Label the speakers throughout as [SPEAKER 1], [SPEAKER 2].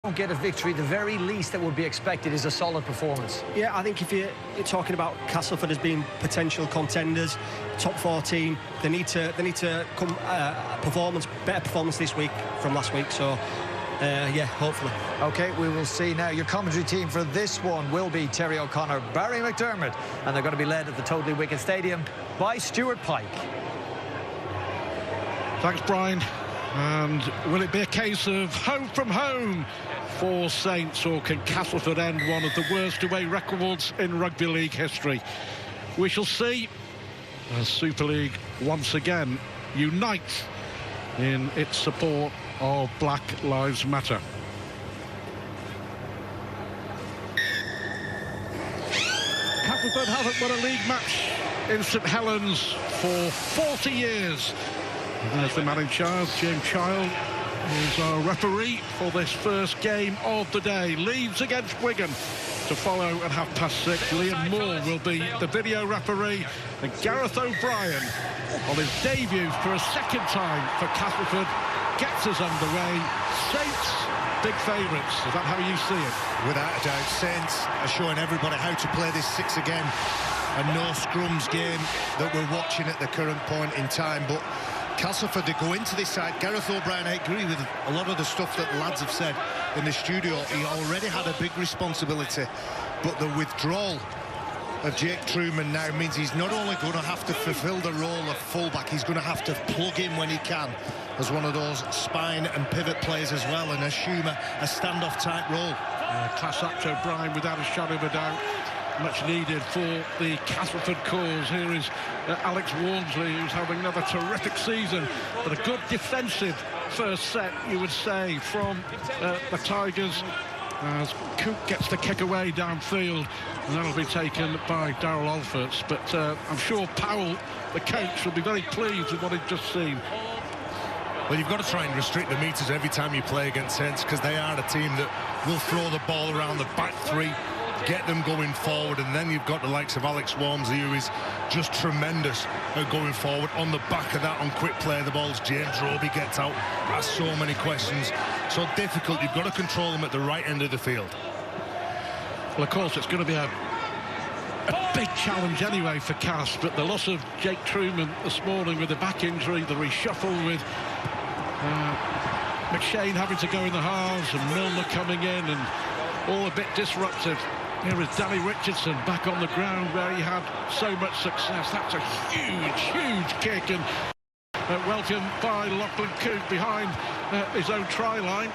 [SPEAKER 1] don't get a victory, the very least that would be expected is a solid performance.
[SPEAKER 2] Yeah, I think if you're talking about Castleford as being potential contenders, top 14, they need to come better performance this week from last week. So yeah, hopefully.
[SPEAKER 1] Okay, we will see now. Your commentary team for this one will be Terry O'Connor, Barry McDermott, and they're going to be led at the Totally Wicked Stadium by Stuart Pike.
[SPEAKER 3] Thanks, Brian. And will it be a case of home from home for Saints, or can Castleford end one of the worst away records in rugby league history? We shall see as Super League once again unites in its support of Black Lives Matter. Castleford haven't won a league match in St Helens for 40 years. And there's the man in charge, James Child, who's our referee for this first game of the day. Leeds against Wigan to follow at 6:30. Liam Moore will be the video referee, and Gareth O'Brien on his debut for a second time for Castleford gets us underway. Saints, big favourites. Is that how you see it?
[SPEAKER 4] Without a doubt, Saints are showing everybody how to play this six again. A no scrums game that we're watching at the current point in time, but Castleford to go into this side. Gareth O'Brien, I agree with a lot of the stuff that the lads have said in the studio. He already had a big responsibility, but the withdrawal of Jake Truman now means he's not only going to have to fulfil the role of fullback, he's going to have to plug in when he can as one of those spine and pivot players as well, and assume a standoff type role.
[SPEAKER 3] Class act O'Brien without a shadow of a doubt. Much needed for the Castleford cause. Here is Alex Walmsley, who's having another terrific season, but a good defensive first set, you would say, from the Tigers, as Cook gets the kick away downfield, and that'll be taken by Darryl Alfords. But I'm sure Powell, the coach, will be very pleased with what he's just seen.
[SPEAKER 4] Well, you've got to try and restrict the meters every time you play against Saints, because they are a team that will throw the ball around the back three, get them going forward, and then you've got the likes of Alex Walmsley, who is just tremendous at going forward. On the back of that, on quick play, the balls James Roby gets out, asks so many questions, so difficult. You've got to control them at the right end of the field.
[SPEAKER 3] Well, of course, it's going to be a big challenge anyway for Cass, but the loss of Jake Truman this morning with a back injury, the reshuffle with McShane having to go in the halves and Milner coming in, and all a bit disruptive. Here is Danny Richardson back on the ground where he had so much success. That's a huge kick, and welcomed by Lachlan Coote behind his own try line.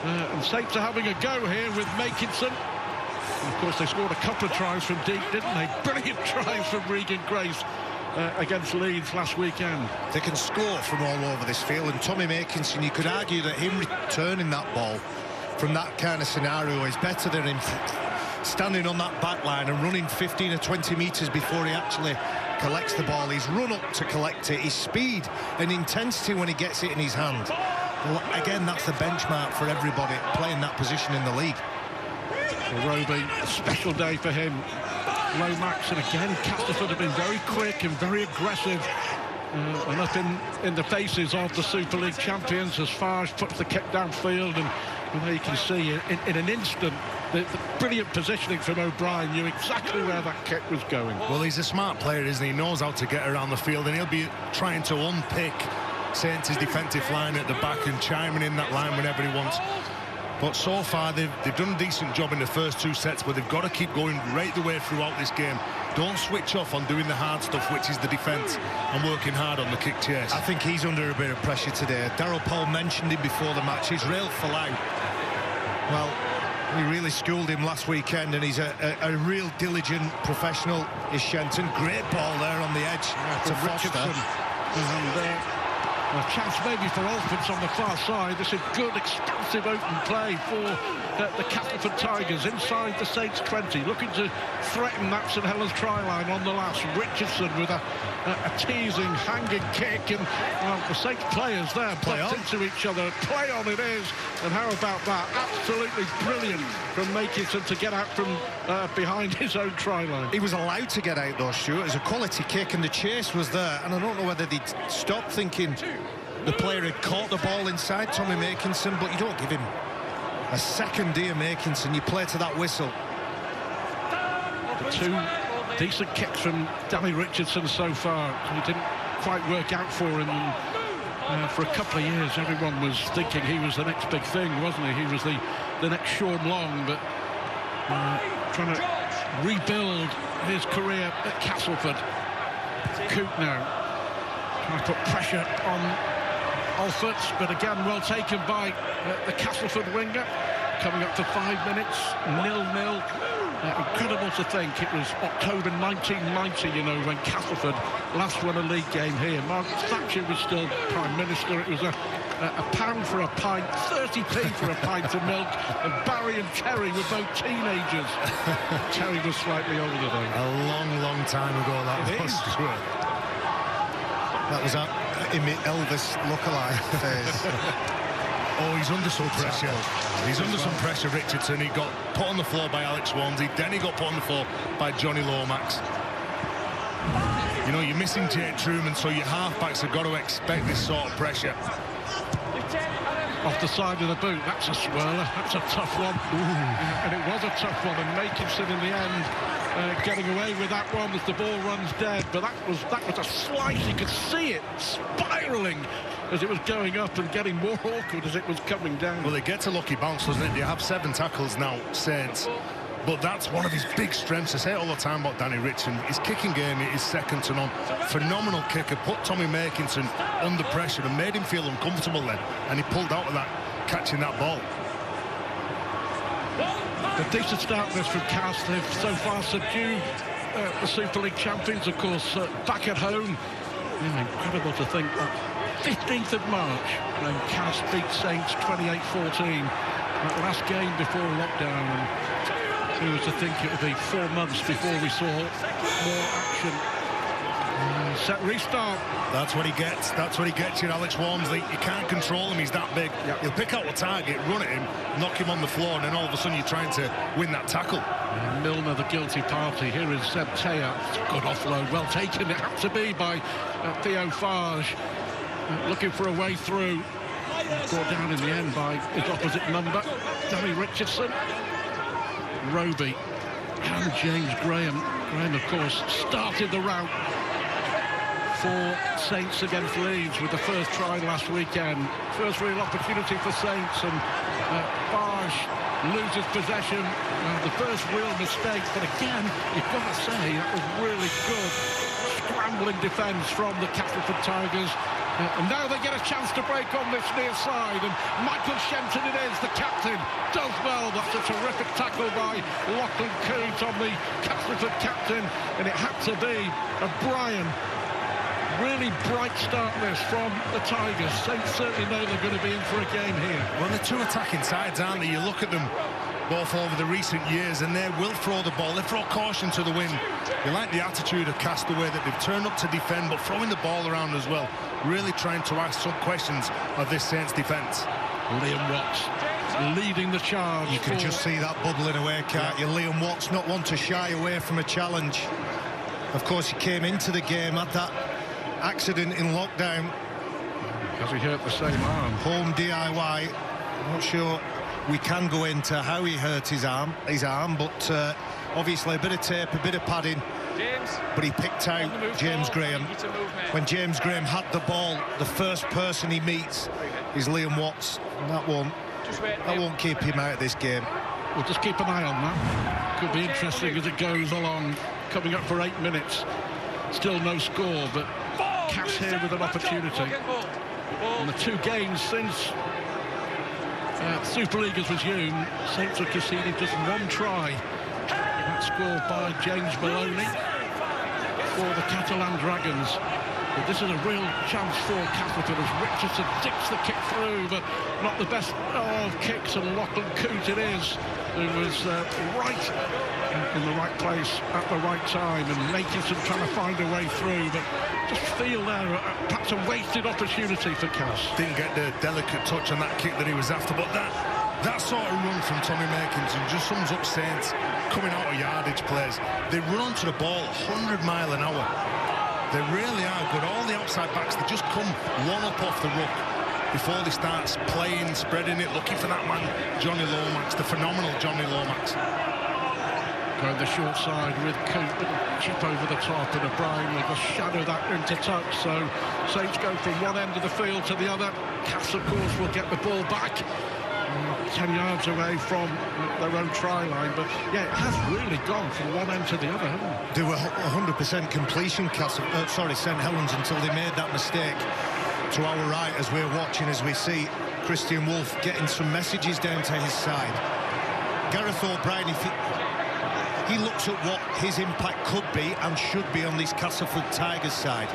[SPEAKER 3] And Saints are having a go here with Makinson. And of course, they scored a couple of tries from deep, didn't they? Brilliant tries from Regan Grace against Leeds last weekend.
[SPEAKER 4] They can score from all over this field, and Tommy Makinson, you could argue that him returning that ball from that kind of scenario is better than him standing on that back line and running 15 or 20 metres before he actually collects the ball. His run up to collect it, his speed and intensity when he gets it in his hand. Well, again, that's the benchmark for everybody playing that position in the league.
[SPEAKER 3] Roby, a special day for him. Lomax, and again, Castleford have been very quick and very aggressive. And up in the faces of the Super League champions as Farge puts the kick downfield, and there you can see in an instant the brilliant positioning from O'Brien, knew exactly where that kick was going.
[SPEAKER 4] Well, he's a smart player, isn't he? He knows how to get around the field, and he'll be trying to unpick Saints' defensive line at the back and chiming in that line whenever he wants. But so far, they've done a decent job in the first two sets, but they've got to keep going right the way throughout this game. Don't switch off on doing the hard stuff, which is the defence, and working hard on the kick chase. I think he's under a bit of pressure today. Darryl Paul mentioned him before the match. He's real full out. Well, we really schooled him last weekend, and he's a real diligent professional, is Shenton. Great ball there on the edge to Foster.
[SPEAKER 3] And a chance maybe for Alfords on the far side. This is good, expansive open play for the Castleford Tigers inside the Saints 20, looking to threaten that St Helens try line on the last. Richardson with a teasing, hanging kick, and the Saints players there bumped into each other. Play on it is, and how about that? Absolutely brilliant from Makinson to get out from behind his own try line.
[SPEAKER 4] He was allowed to get out though, Stuart. It was a quality kick, and the chase was there, and I don't know whether they'd stop thinking the player had caught the ball inside Tommy Makinson, but you don't give him A second dear Makinson, you play to that whistle.
[SPEAKER 3] Two decent kicks from Danny Richardson so far. It didn't quite work out for him. For a couple of years, everyone was thinking he was the next big thing, wasn't he? He was the next Sean Long, but trying to rebuild his career at Castleford. Coote now trying to put pressure on Alford, but again well taken by the Castleford winger. Coming up to 5 minutes, 0-0. Incredible to think it was October 1990, you know, when Castleford last won a league game here. Margaret Thatcher was still Prime Minister. It was a pound for a pint, 30p for a pint of milk, and Barry and Terry were both teenagers. Terry was slightly older though.
[SPEAKER 4] A long time ago that was. That was in the Elvis lookalike phase. Oh, he's under some pressure. He's under some pressure, Richardson. He got put on the floor by Alex Swansea. Then he got put on the floor by Johnny Lomax. You know, you're missing Jake Truman, so your halfbacks have got to expect this sort of pressure.
[SPEAKER 3] Off the side of the boot, that's a swirler. That's a tough one. Ooh. And it was a tough one. And Makinson in the end getting away with that one as the ball runs dead. But that was a slice. You could see it spiralling as it was going up and getting more awkward as it was coming down.
[SPEAKER 4] Well, it gets a lucky bounce, doesn't it? They have 7 tackles now, Saints. But that's one of his big strengths. I say it all the time about Danny Richardson. His kicking game is second to none. Phenomenal kicker. Put Tommy Makinson under pressure and made him feel uncomfortable then. And he pulled out of that, catching that ball.
[SPEAKER 3] A decent start this from Cas. They've so far subdued the Super League champions, of course, back at home. Incredible to think that 15th of March, when Cas beat Saints 28-14. That last game before lockdown. And who was to think it would be 4 months before we saw more action. Set restart.
[SPEAKER 4] That's what he gets. That's what he gets, you know, Alex Walmsley. You can't control him. He's that big. Yep. He'll pick out the target, run at him, knock him on the floor, and then all of a sudden you're trying to win that tackle.
[SPEAKER 3] Milner, the guilty party. Here is Seb Teya. Good offload. Well taken. It had to be by Theo Farge. Looking for a way through. Brought down in the end by his opposite number, Danny Richardson. Roby and James Graham. Graham, of course, started the rout for Saints against Leeds with the first try last weekend. First real opportunity for Saints, and Farge loses possession. The first real mistake, but again, you've got to say that was really good scrambling defence from the Castleford Tigers. And now they get a chance to break on this near side, and Michael Shenton it is, the captain, does well. That's a terrific tackle by Lachlan Coote on the Castleford captain, and it had to be Brian. Really bright start this from the Tigers. Saints certainly know they're going to be in for a game here.
[SPEAKER 4] Well, they're two attacking sides, aren't they? You look at them both over the recent years, and they will throw the ball. They throw caution to the wind. You like the attitude of Castaway, that they've turned up to defend, but throwing the ball around as well. Really trying to ask some questions of this Saints defence.
[SPEAKER 3] Liam Watts leading the charge.
[SPEAKER 1] You can just see that bubbling away, can't you? Liam Watts not one to shy away from a challenge. Of course, he came into the game, had that accident in lockdown.
[SPEAKER 3] Because he hurt the same arm.
[SPEAKER 1] Home DIY. I'm not sure we can go into how he hurt his arm, but obviously a bit of tape, a bit of padding. But he picked out James Graham. When James Graham had the ball, the first person he meets is Liam Watts. And that won't keep him out of this game.
[SPEAKER 3] We'll just keep an eye on that. Could be interesting as it goes along. Coming up for 8 minutes. Still no score, but Cas here with an opportunity. In the 2 games since Super League has resumed, Saints have conceded just 1 try. That scored by James Maloney for the Catalan Dragons. But this is a real chance for Castleford as Richardson digs the kick through, but not the best of kicks, and Lachlan Coote it is, who was right in the right place at the right time, and Makinson trying to find a way through, but just feel there perhaps a wasted opportunity for Cas.
[SPEAKER 4] Didn't get the delicate touch on that kick that he was after, but that sort of run from Tommy Makinson just sums up Saints coming out of yardage plays. They run onto the ball 100 miles an hour. They really are good. All the outside backs, they just come one up off the ruck. before they start playing, spreading it, looking for that man, Johnny Lomax, the phenomenal Johnny Lomax.
[SPEAKER 3] Going the short side with Coote, chip over the top, and O'Brien will just shadow that into touch. So Saints go from one end of the field to the other. Cass, of course, will get the ball back 10 yards away from their own try line. But yeah, it has really gone from one end to the other, hasn't it?
[SPEAKER 1] They were 100% completion, St Helens, until they made that mistake to our right as we're watching, as we see Christian Wolf getting some messages down to his side. Gareth O'Brien, if he looks at what his impact could be and should be on this Castleford Tigers side,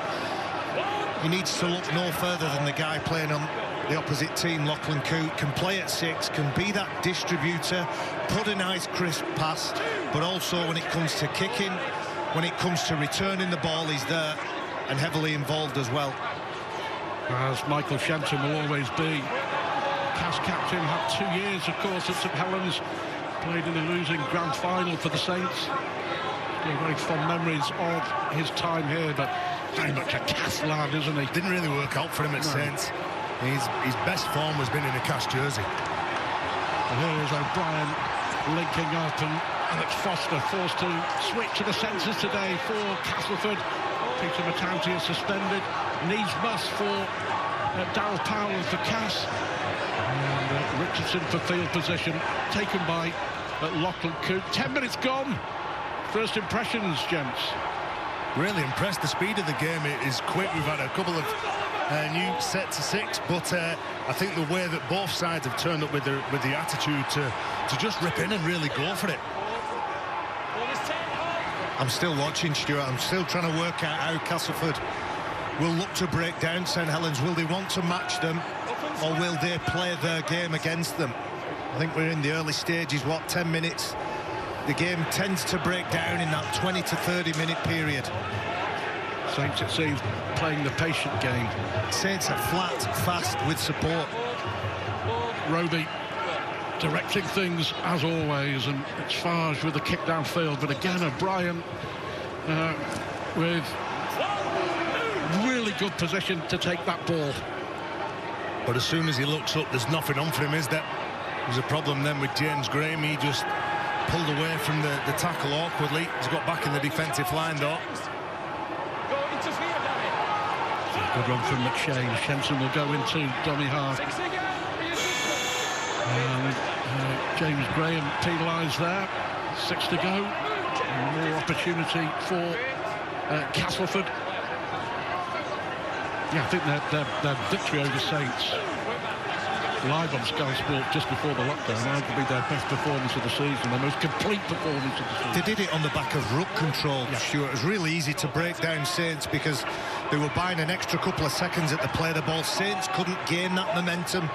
[SPEAKER 1] he needs to look no further than the guy playing on the opposite team. Lachlan Coote can play at 6, can be that distributor, put a nice crisp pass, but also when it comes to kicking, when it comes to returning the ball, he's there and heavily involved as well.
[SPEAKER 3] As Michael Shenton will always be. Cass captain, had 2 years, of course, at St Helens. Played in a losing grand final for the Saints. Still very fond memories of his time here, but very much a Cass lad, isn't he?
[SPEAKER 4] Didn't really work out for him at Saints. His best form has been in a Cass jersey.
[SPEAKER 3] And here is O'Brien linking up, and Alex Foster forced to switch to the centres today for Castleford. Peter Mattanti is suspended. Needs must for Darryl Powell for Cass. And Richardson for field position, taken by Lachlan Coote. 10 minutes gone. First impressions, gents.
[SPEAKER 4] Really impressed. The speed of the game is quick. We've had a couple of new sets of 6, but I think the way that both sides have turned up with the attitude to just rip in and really go for it.
[SPEAKER 1] I'm still watching, Stuart. I'm still trying to work out how Castleford will look to break down St Helens. Will they want to match them, or will they play their game against them? I think we're in the early stages. 10 minutes? The game tends to break down in that 20 to 30 minute period.
[SPEAKER 3] Saints, it seems, playing the patient game.
[SPEAKER 1] Saints are flat, fast, with support.
[SPEAKER 3] Roby directing things as always, and it's Farge with the kick downfield, but again O'Brien with really good position to take that ball.
[SPEAKER 4] But as soon as he looks up, there's nothing on for him, is there? There's a problem then with James Graham. He just pulled away from the tackle awkwardly. He's got back in the defensive line though.
[SPEAKER 3] Good run from McShane. Shenson will go into dummy half. And James Graham penalised there. 6 to go. More opportunity for Castleford. Yeah, I think their victory over Saints live on Sky Sport just before the lockdown, arguably their best performance of the season, their most complete performance of the season.
[SPEAKER 1] They did it on the back of ruck control, Stuart. It was really easy to break down Saints because they were buying an extra couple of seconds at the play of the ball. Saints couldn't gain that momentum,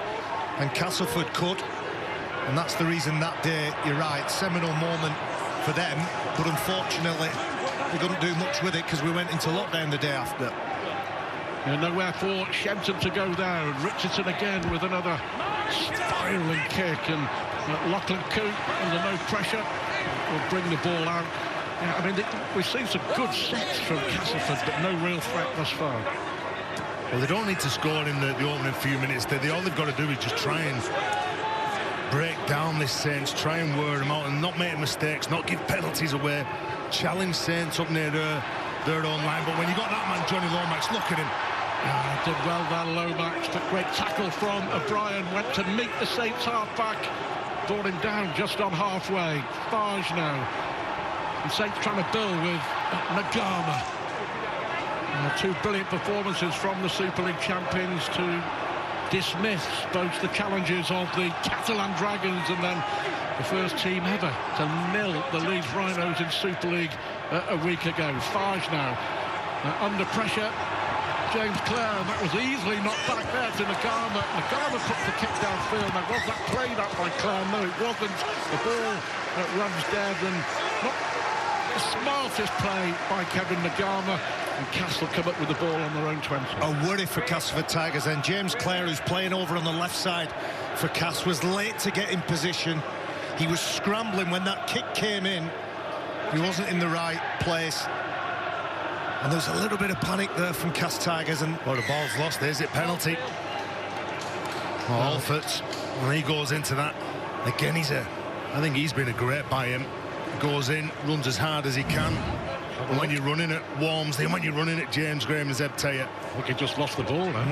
[SPEAKER 1] and Castleford could. And that's the reason that day, you're right, seminal moment for them, but unfortunately they couldn't do much with it because we went into lockdown the day after.
[SPEAKER 3] Nowhere for Shenton to go there, and Richardson again with another spiralling kick, and Lachlan Coote under no pressure will bring the ball out. Yeah, I mean, we've seen some good sets from Castleford, but no real threat thus far.
[SPEAKER 4] Well, they don't need to score in the opening few minutes. All they've got to do is just try and break down this Saints, try and wear them out and not make mistakes, not give penalties away, challenge Saints up near their own line. But when you got that man, Johnny Lomax, look at him.
[SPEAKER 3] Did well there, Lomax, but great tackle from O'Brien. Went to meet the Saints half-back, brought him down just on halfway. Farge now. And Saints trying to build with Nagama. 2 brilliant performances from the Super League champions to dismiss both the challenges of the Catalan Dragons and then the first team ever to nil the Leeds Rhinos in Super League a week ago. Farge now under pressure. James Clare, and that was easily knocked back there to Nagama. Nagama put the kick downfield. Now, was that played out by Clare? No, it wasn't. The ball runs dead, and not the smartest play by Kevin Nagama. And Castle come up with the ball on their own 20.
[SPEAKER 1] A worry for Castleford Tigers, and James Clare, who's playing over on the left side for Cass, was late to get in position. He was scrambling when that kick came in. He wasn't in the right place. And there's a little bit of panic there from Cass Tigers, and
[SPEAKER 4] well, the ball's lost. There's it, penalty. Alford, and he goes into that. Again, I think he's been a great by him. Goes in, runs as hard as he can. And when you're running at Walmsley, and when you're running at James Graham and Zeb Taylor.
[SPEAKER 3] I think he just lost the ball now.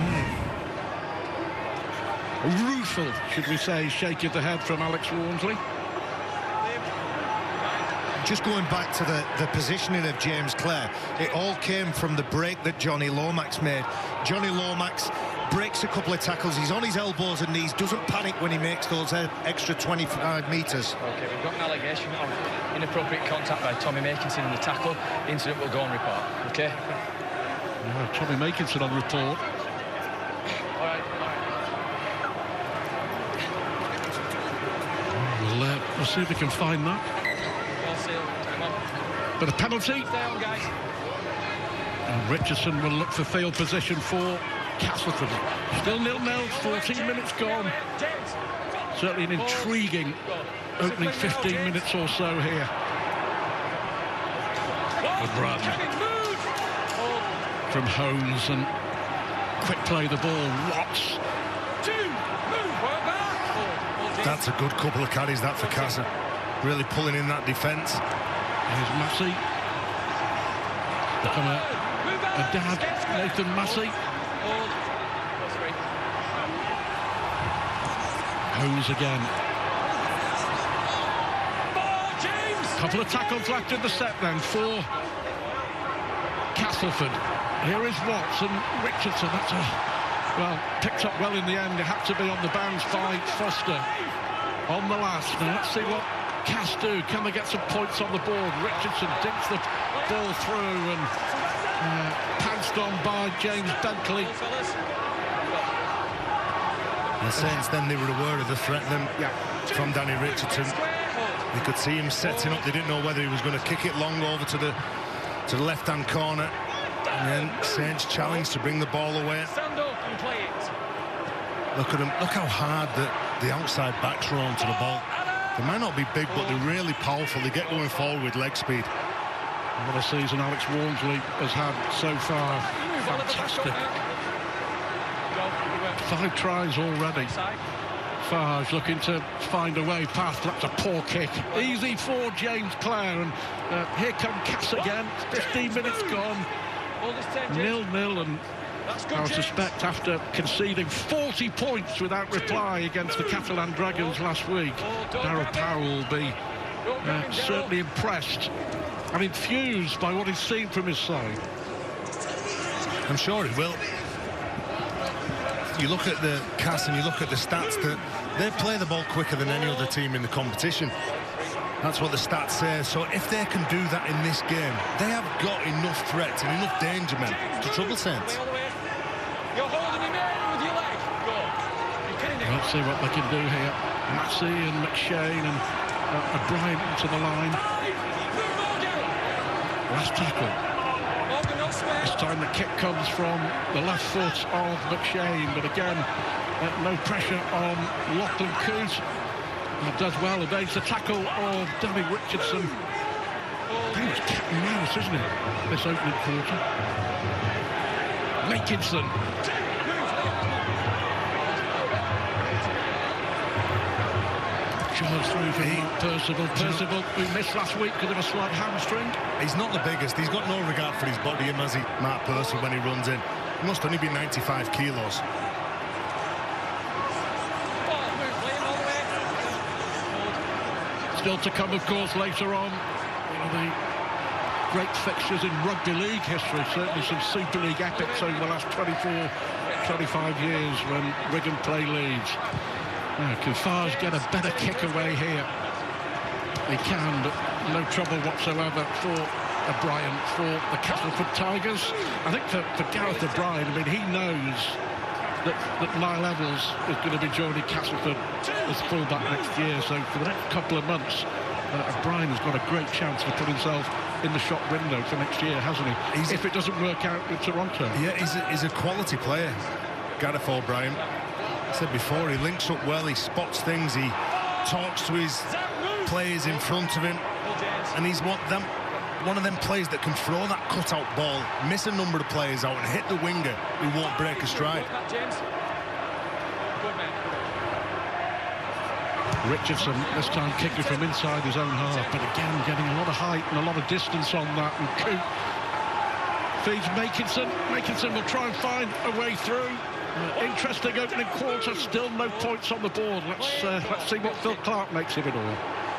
[SPEAKER 3] Rueful, should we say, shake of the head from Alex Walmsley.
[SPEAKER 1] Just going back to the positioning of James Clare, it all came from the break that Johnny Lomax made. Johnny Lomax breaks a couple of tackles, he's on his elbows and knees, doesn't panic when he makes those extra 25 metres.
[SPEAKER 5] OK, we've got an allegation of inappropriate contact by Tommy Makinson in the tackle. Incident will go on report, OK?
[SPEAKER 3] Tommy Makinson on report.
[SPEAKER 5] All right.
[SPEAKER 3] We'll see if we can find that. But a penalty.
[SPEAKER 5] Stay on, guys.
[SPEAKER 3] And Richardson will look for field position for Castleford. Still 0-0, 14 minutes gone. Certainly an intriguing opening 15 minutes or so here. Good run from Holmes, and quick play the ball. Watts.
[SPEAKER 4] That's a good couple of carries, that, for Casa. Really pulling in that defence.
[SPEAKER 3] Here's Massey. Become a dad, Nathan Massey. Holmes again. Couple of tackles left in the set then for Castleford. Here is Watts and Richardson. That's picked up well in the end. It had to be on the bounce by Foster on the last. Now let's see what Cass do. Can they get some points on the board? Richardson dinks the ball through and pounced on by James Bentley.
[SPEAKER 4] The Saints then, they were aware of the threat then from Danny Richardson. They could see him setting up. They didn't know whether he was going to kick it long over to the left-hand corner. And then Saints challenged to bring the ball away. Look at him. Look how hard the outside backs are onto the ball. They might not be big, but they're really powerful. They get going forward with leg speed.
[SPEAKER 3] What a season Alex Walmsley has had so far. Fantastic. 5 tries already. Farge looking to find a way past. That's a poor kick. Easy for James Clare. And here come Cass again. 15 minutes gone. 0-0, and I suspect after conceding 40 points without reply against the Catalan Dragons last week, Darryl Powell will be certainly impressed and infused by what he's seen from his side.
[SPEAKER 4] I'm sure he will. You look at the Cass and you look at the stats, that they play the ball quicker than any other team in the competition. That's what the stats say. So if they can do that in this game, they have got enough threats and enough danger men to trouble Saints.
[SPEAKER 3] Let's see what they can do here. Massey and McShane and O'Brien into the line. Last tackle. This time the kick comes from the left foot of McShane, but again, no pressure on Lachlan Coote. That does well against the tackle of Danny Richardson. Pretty much cat and mouse, isn't it, this opening quarter? Makinson. Charles through for Percival. Percival, who missed last week because of a slight hamstring.
[SPEAKER 4] He's not the biggest. He's got no regard for his body, him, has he, Mark Percival, when he runs in. He must only be 95 kilos.
[SPEAKER 3] Still to come, of course, later on. One of the great fixtures in rugby league history. Certainly some Super League epics over the last 24, 25 years when Wigan play Leeds. Now, can Farge get a better kick away here? He can, but no trouble whatsoever for O'Brien, for the Castleford Tigers. I think for Gareth O'Brien, I mean, he knows that Niall Evans is going to be joining Castleford as fullback next year. So for the next couple of months, O'Brien has got a great chance to put himself in the shop window for next year, hasn't he? If it doesn't work out with Toronto.
[SPEAKER 4] Yeah, he's a quality player, Gareth O'Brien. I said before, he links up well, he spots things, he talks to his players in front of him, and he's one of them players that can throw that cut-out ball, miss a number of players out and hit the winger who won't break a stride.
[SPEAKER 3] Richardson this time kicking from inside his own half, but again getting a lot of height and a lot of distance on that. And Coop feeds Makinson. Makinson will try and find a way through. Interesting opening quarter, still no points on the board. Let's see what Phil Clark makes of it all.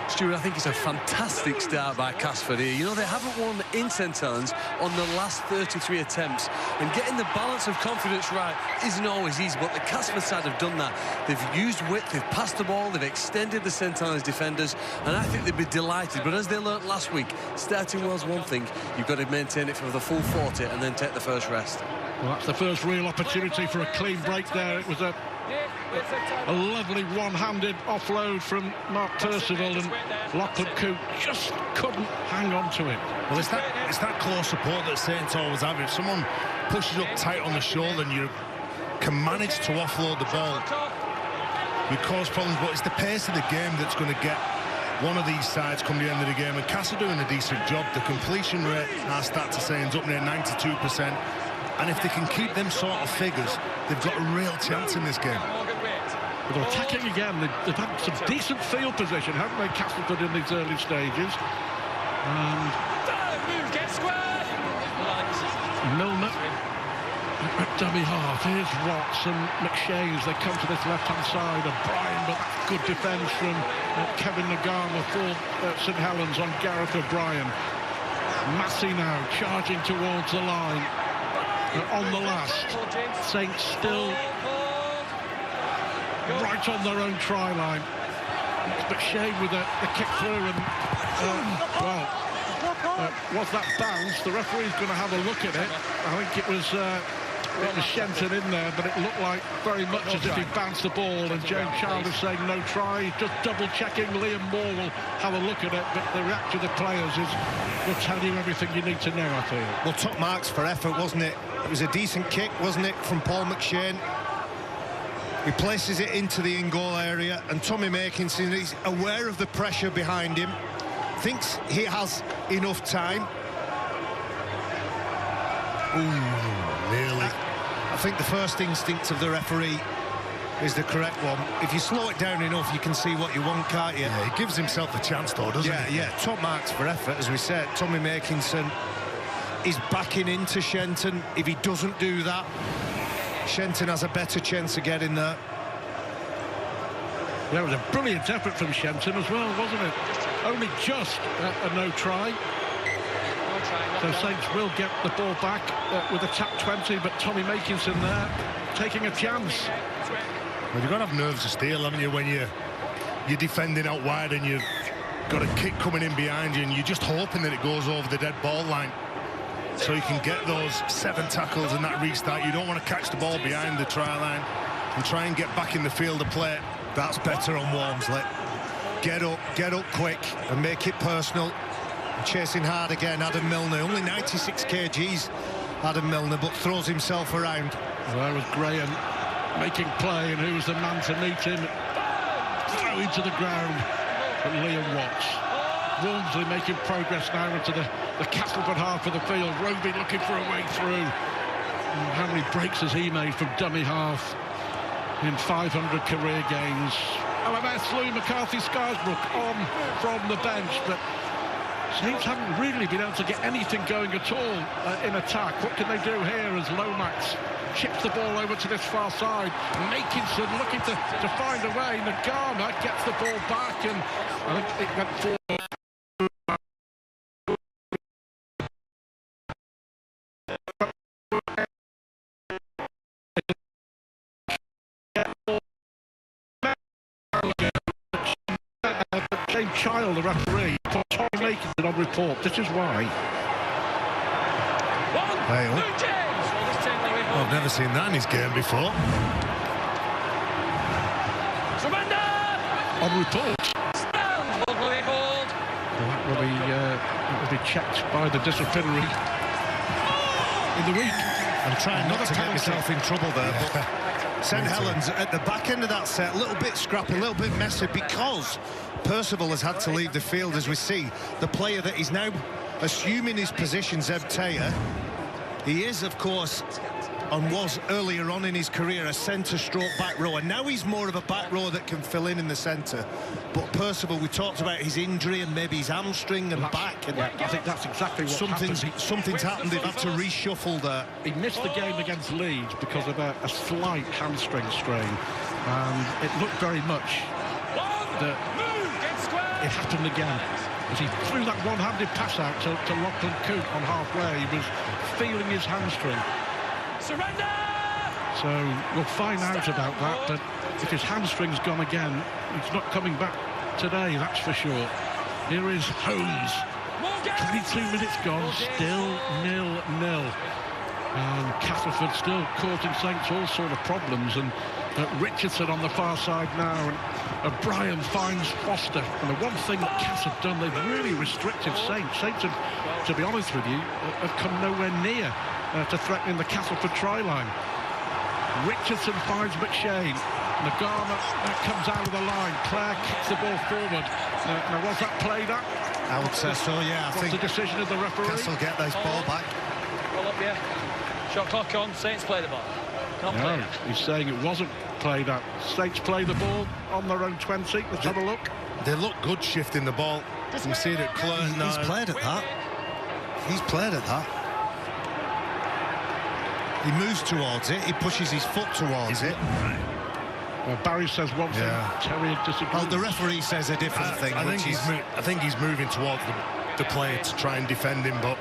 [SPEAKER 6] Stuart, I think it's a fantastic start by Castleford here. You know, they haven't won in St Helens on the last 33 attempts, and getting the balance of confidence right isn't always easy, but the Castleford side have done that. They've used width, they've passed the ball, they've extended the St Helens defenders, and I think they'd be delighted. But as they learnt last week, starting well's one thing, you've got to maintain it for the full 40 and then take the first rest.
[SPEAKER 3] Well, that's the first real opportunity for a clean break there. It was a lovely one-handed offload from Mark Percival, and Lachlan Coote just couldn't hang on to it.
[SPEAKER 4] Well, it's that close support that Saints always have. If someone pushes up tight on the shoulder and you can manage to offload the ball, you cause problems. But it's the pace of the game that's going to get one of these sides come the end of the game. And Cass are doing a decent job. The completion rate, our stats are saying, is up near 92%. And if they can keep them sort of figures, they've got a real chance in this game.
[SPEAKER 3] But they're attacking again. They've had some decent field position, haven't they, Castleford, in these early stages? And Milner at dummy half. Here's Watts and McShane's. They come to this left-hand side of Bryan, but that's good defence from Kevin Nagama for St Helens on Gareth O'Brien. Massey now charging towards the line. On the last, Saints still right on their own try line. But Shane with the kick through, and was that bounce? The referee's going to have a look at it. I think it was Shenton in there, but it looked like very much as if he bounced the ball, and James Child is saying no try. Just double checking. Liam Moore will have a look at it, but the reaction of the players will tell you everything you need to know, I feel.
[SPEAKER 1] Well, top marks for effort, wasn't it? It was a decent kick, wasn't it, from Paul McShane? He places it into the in-goal area, and Tommy Makinson is aware of the pressure behind him, thinks he has enough time.
[SPEAKER 4] Ooh, nearly.
[SPEAKER 1] I think the first instinct of the referee is the correct one. If you slow it down enough, you can see what you want, can't you?
[SPEAKER 4] Yeah, he gives himself a chance, though, doesn't he?
[SPEAKER 1] Yeah, top marks for effort, as we said. Tommy Makinson is backing into Shenton. If he doesn't do that, Shenton has a better chance of getting there.
[SPEAKER 3] That was a brilliant effort from Shenton as well, wasn't it? Only just a no try. So Saints will get the ball back with a tap 20, but Tommy Makinson there taking a chance.
[SPEAKER 4] Well, you've got to have nerves of steel, haven't you, when you're defending out wide and you've got a kick coming in behind you and you're just hoping that it goes over the dead ball line so you can get those 7 tackles and that restart. You don't want to catch the ball behind the try line and try and get back in the field of play.
[SPEAKER 1] That's better on Walmsley. Get up quick and make it personal. Chasing hard again, Adam Milner. Only 96 kgs, Adam Milner, but throws himself around.
[SPEAKER 3] Well, there was Graham making play, and who was the man to meet him? Throw into the ground. But Liam Watts. Walmsley making progress now into the Castleford half of the field. Roby looking for a way through. How many breaks has he made from dummy half in 500 career games? LMS Louis McCarthy-Scarsbrook on from the bench, but Saints haven't really been able to get anything going at all in attack. What can they do here as Lomax chips the ball over to this far side? Makinson looking to find a way. Nagama gets the ball back, and I think it went forward. James Child, the referee, put Tommy Makinson on report. This is why.
[SPEAKER 4] I've never seen that in his game before.
[SPEAKER 3] On report. Well, that will be checked by the disciplinary in the week.
[SPEAKER 1] I'm trying not to get myself in trouble there, but St Helens at the back end of that set, a little bit scrappy, a little bit messy, because Percival has had to leave the field, as we see. The player that is now assuming his position, Zeb Taylor, he is, of course, and was earlier on in his career a centre stroke back row, and now he's more of a back row that can fill in the centre. But Percival, we talked about his injury and maybe his hamstring and back, and
[SPEAKER 3] I think that's exactly what
[SPEAKER 1] something's happened. They've had to reshuffle there.
[SPEAKER 3] He missed the game against Leeds because of a slight hamstring strain, and it looked very much that it happened again. As he threw that one-handed pass out to Lachlan Coote on halfway, he was feeling his hamstring.
[SPEAKER 5] Surrender!
[SPEAKER 3] So we'll find out about that, but if his hamstring's gone again, he's not coming back today, that's for sure. Here is Holmes. 22 minutes gone, still 0-0. And Castleford still causing Saints all sort of problems, and Richardson on the far side now, and O'Brien finds Foster. And the one thing that Cass have done, they've really restricted Saints. Saints have, to be honest with you, have come nowhere near to threatening the Castleford try line. Richardson finds McShane. Nagama comes out of the line. Clare kicks the ball forward. Now, was that played up?
[SPEAKER 1] I would say so, yeah. I think
[SPEAKER 3] the decision of the referee?
[SPEAKER 1] Castle get this ball back.
[SPEAKER 5] Roll up, yeah. Shot clock on. Saints play the ball.
[SPEAKER 3] No, he's saying it wasn't played up. Saints play the ball on their own 20. Let's have a look.
[SPEAKER 4] They look good shifting the ball. You can see it clear.
[SPEAKER 1] He's played at that. He's played at that. He moves towards it. He pushes his foot towards it.
[SPEAKER 3] Well, Barry says one thing. Terry disagrees.
[SPEAKER 1] Well, the referee says a different thing.
[SPEAKER 4] I think he's moving towards the player to try and defend him, but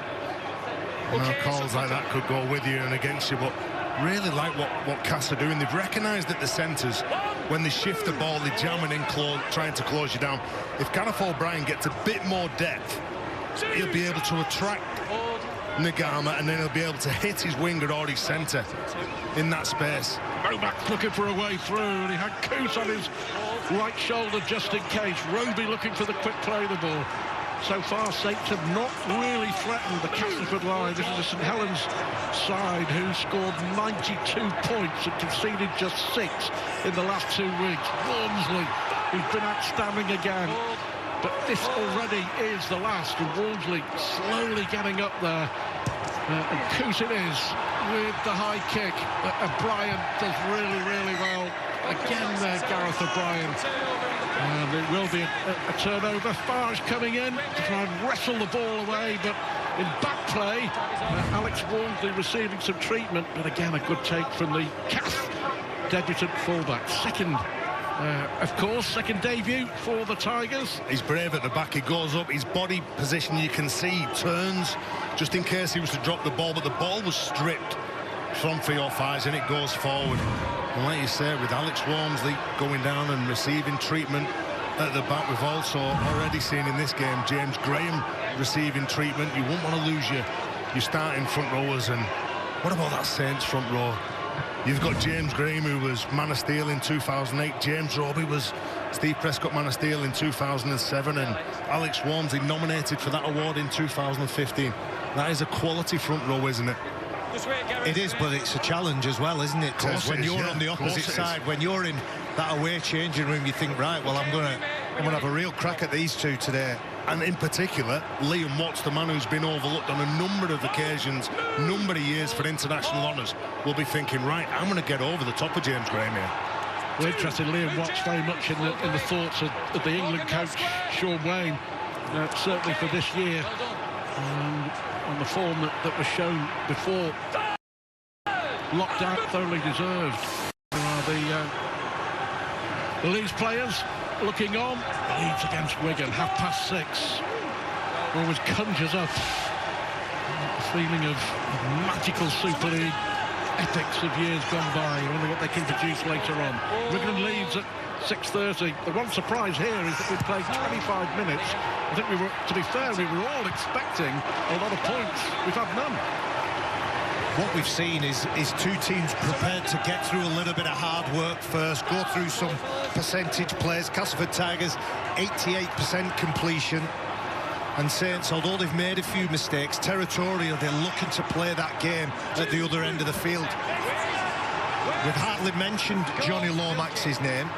[SPEAKER 4] calls like that could go with you and against you. But really like what Cass are doing. They've recognised that the centres, when they shift the ball, they're jamming in, trying to close you down. If Gareth O'Brien gets a bit more depth, he'll be able to attract Nagama, and then he'll be able to hit his winger or his centre in that space.
[SPEAKER 3] Novak's looking for a way through, and he had Coos on his right shoulder just in case. Roby looking for the quick play of the ball. So far, Saints have not really threatened the Castleford line. This is a St Helens side who scored 92 points and conceded just 6 in the last 2 weeks. Walmsley, who's been outstanding again. But this already is the last. And Walmsley slowly getting up there. And Coos it is with the high kick. O'Brien does really, really well. Again there, Gareth O'Brien. And it will be a turnover. Farge coming in to try and wrestle the ball away, but in back play, Alex Walmsley receiving some treatment, but again a good take from the Cass debutant fullback. Second debut for the Tigers.
[SPEAKER 4] He's brave at the back. He goes up, his body position, you can see, turns just in case he was to drop the ball, but the ball was stripped from Theo Fives and it goes forward. And like you say, with Alex Walmsley going down and receiving treatment at the back, we've also already seen in this game James Graham receiving treatment. You won't want to lose your starting front rowers. And what about that Saints front row? You've got James Graham, who was Man of Steel in 2008. James Roby was Steve Prescott Man of Steel in 2007. And Alex Walmsley nominated for that award in 2015. That is a quality front row, isn't it?
[SPEAKER 1] It is, but it's a challenge as well, isn't it? When you're on the opposite side, when you're in that away changing room, you think, right, well, I'm gonna have a real crack at these two today.
[SPEAKER 4] And in particular, Liam Watts, the man who's been overlooked on a number of occasions, number of years for international honours, will be thinking, right, I'm going to get over the top of James Graham here.
[SPEAKER 3] Well, interesting, Liam Watts very much in the thoughts of the England coach, Sean Wayne, certainly for this year. On the form that was shown before lockdown, thoroughly deserved. The Leeds players looking on. Leeds against Wigan, 6:30. Always conjures up a feeling of magical Super League epics of years gone by. I wonder what they can produce later on. Wigan and Leeds at 6:30. The one surprise here is that we played 25 minutes. I think to be fair, we were all expecting a lot of points. We've had none.
[SPEAKER 1] What we've seen is two teams prepared to get through a little bit of hard work first, go through some percentage plays. Castleford Tigers, 88% completion. And Saints, although they've made a few mistakes, territorial, they're looking to play that game at the other end of the field. We've hardly mentioned Johnny Lomax's name,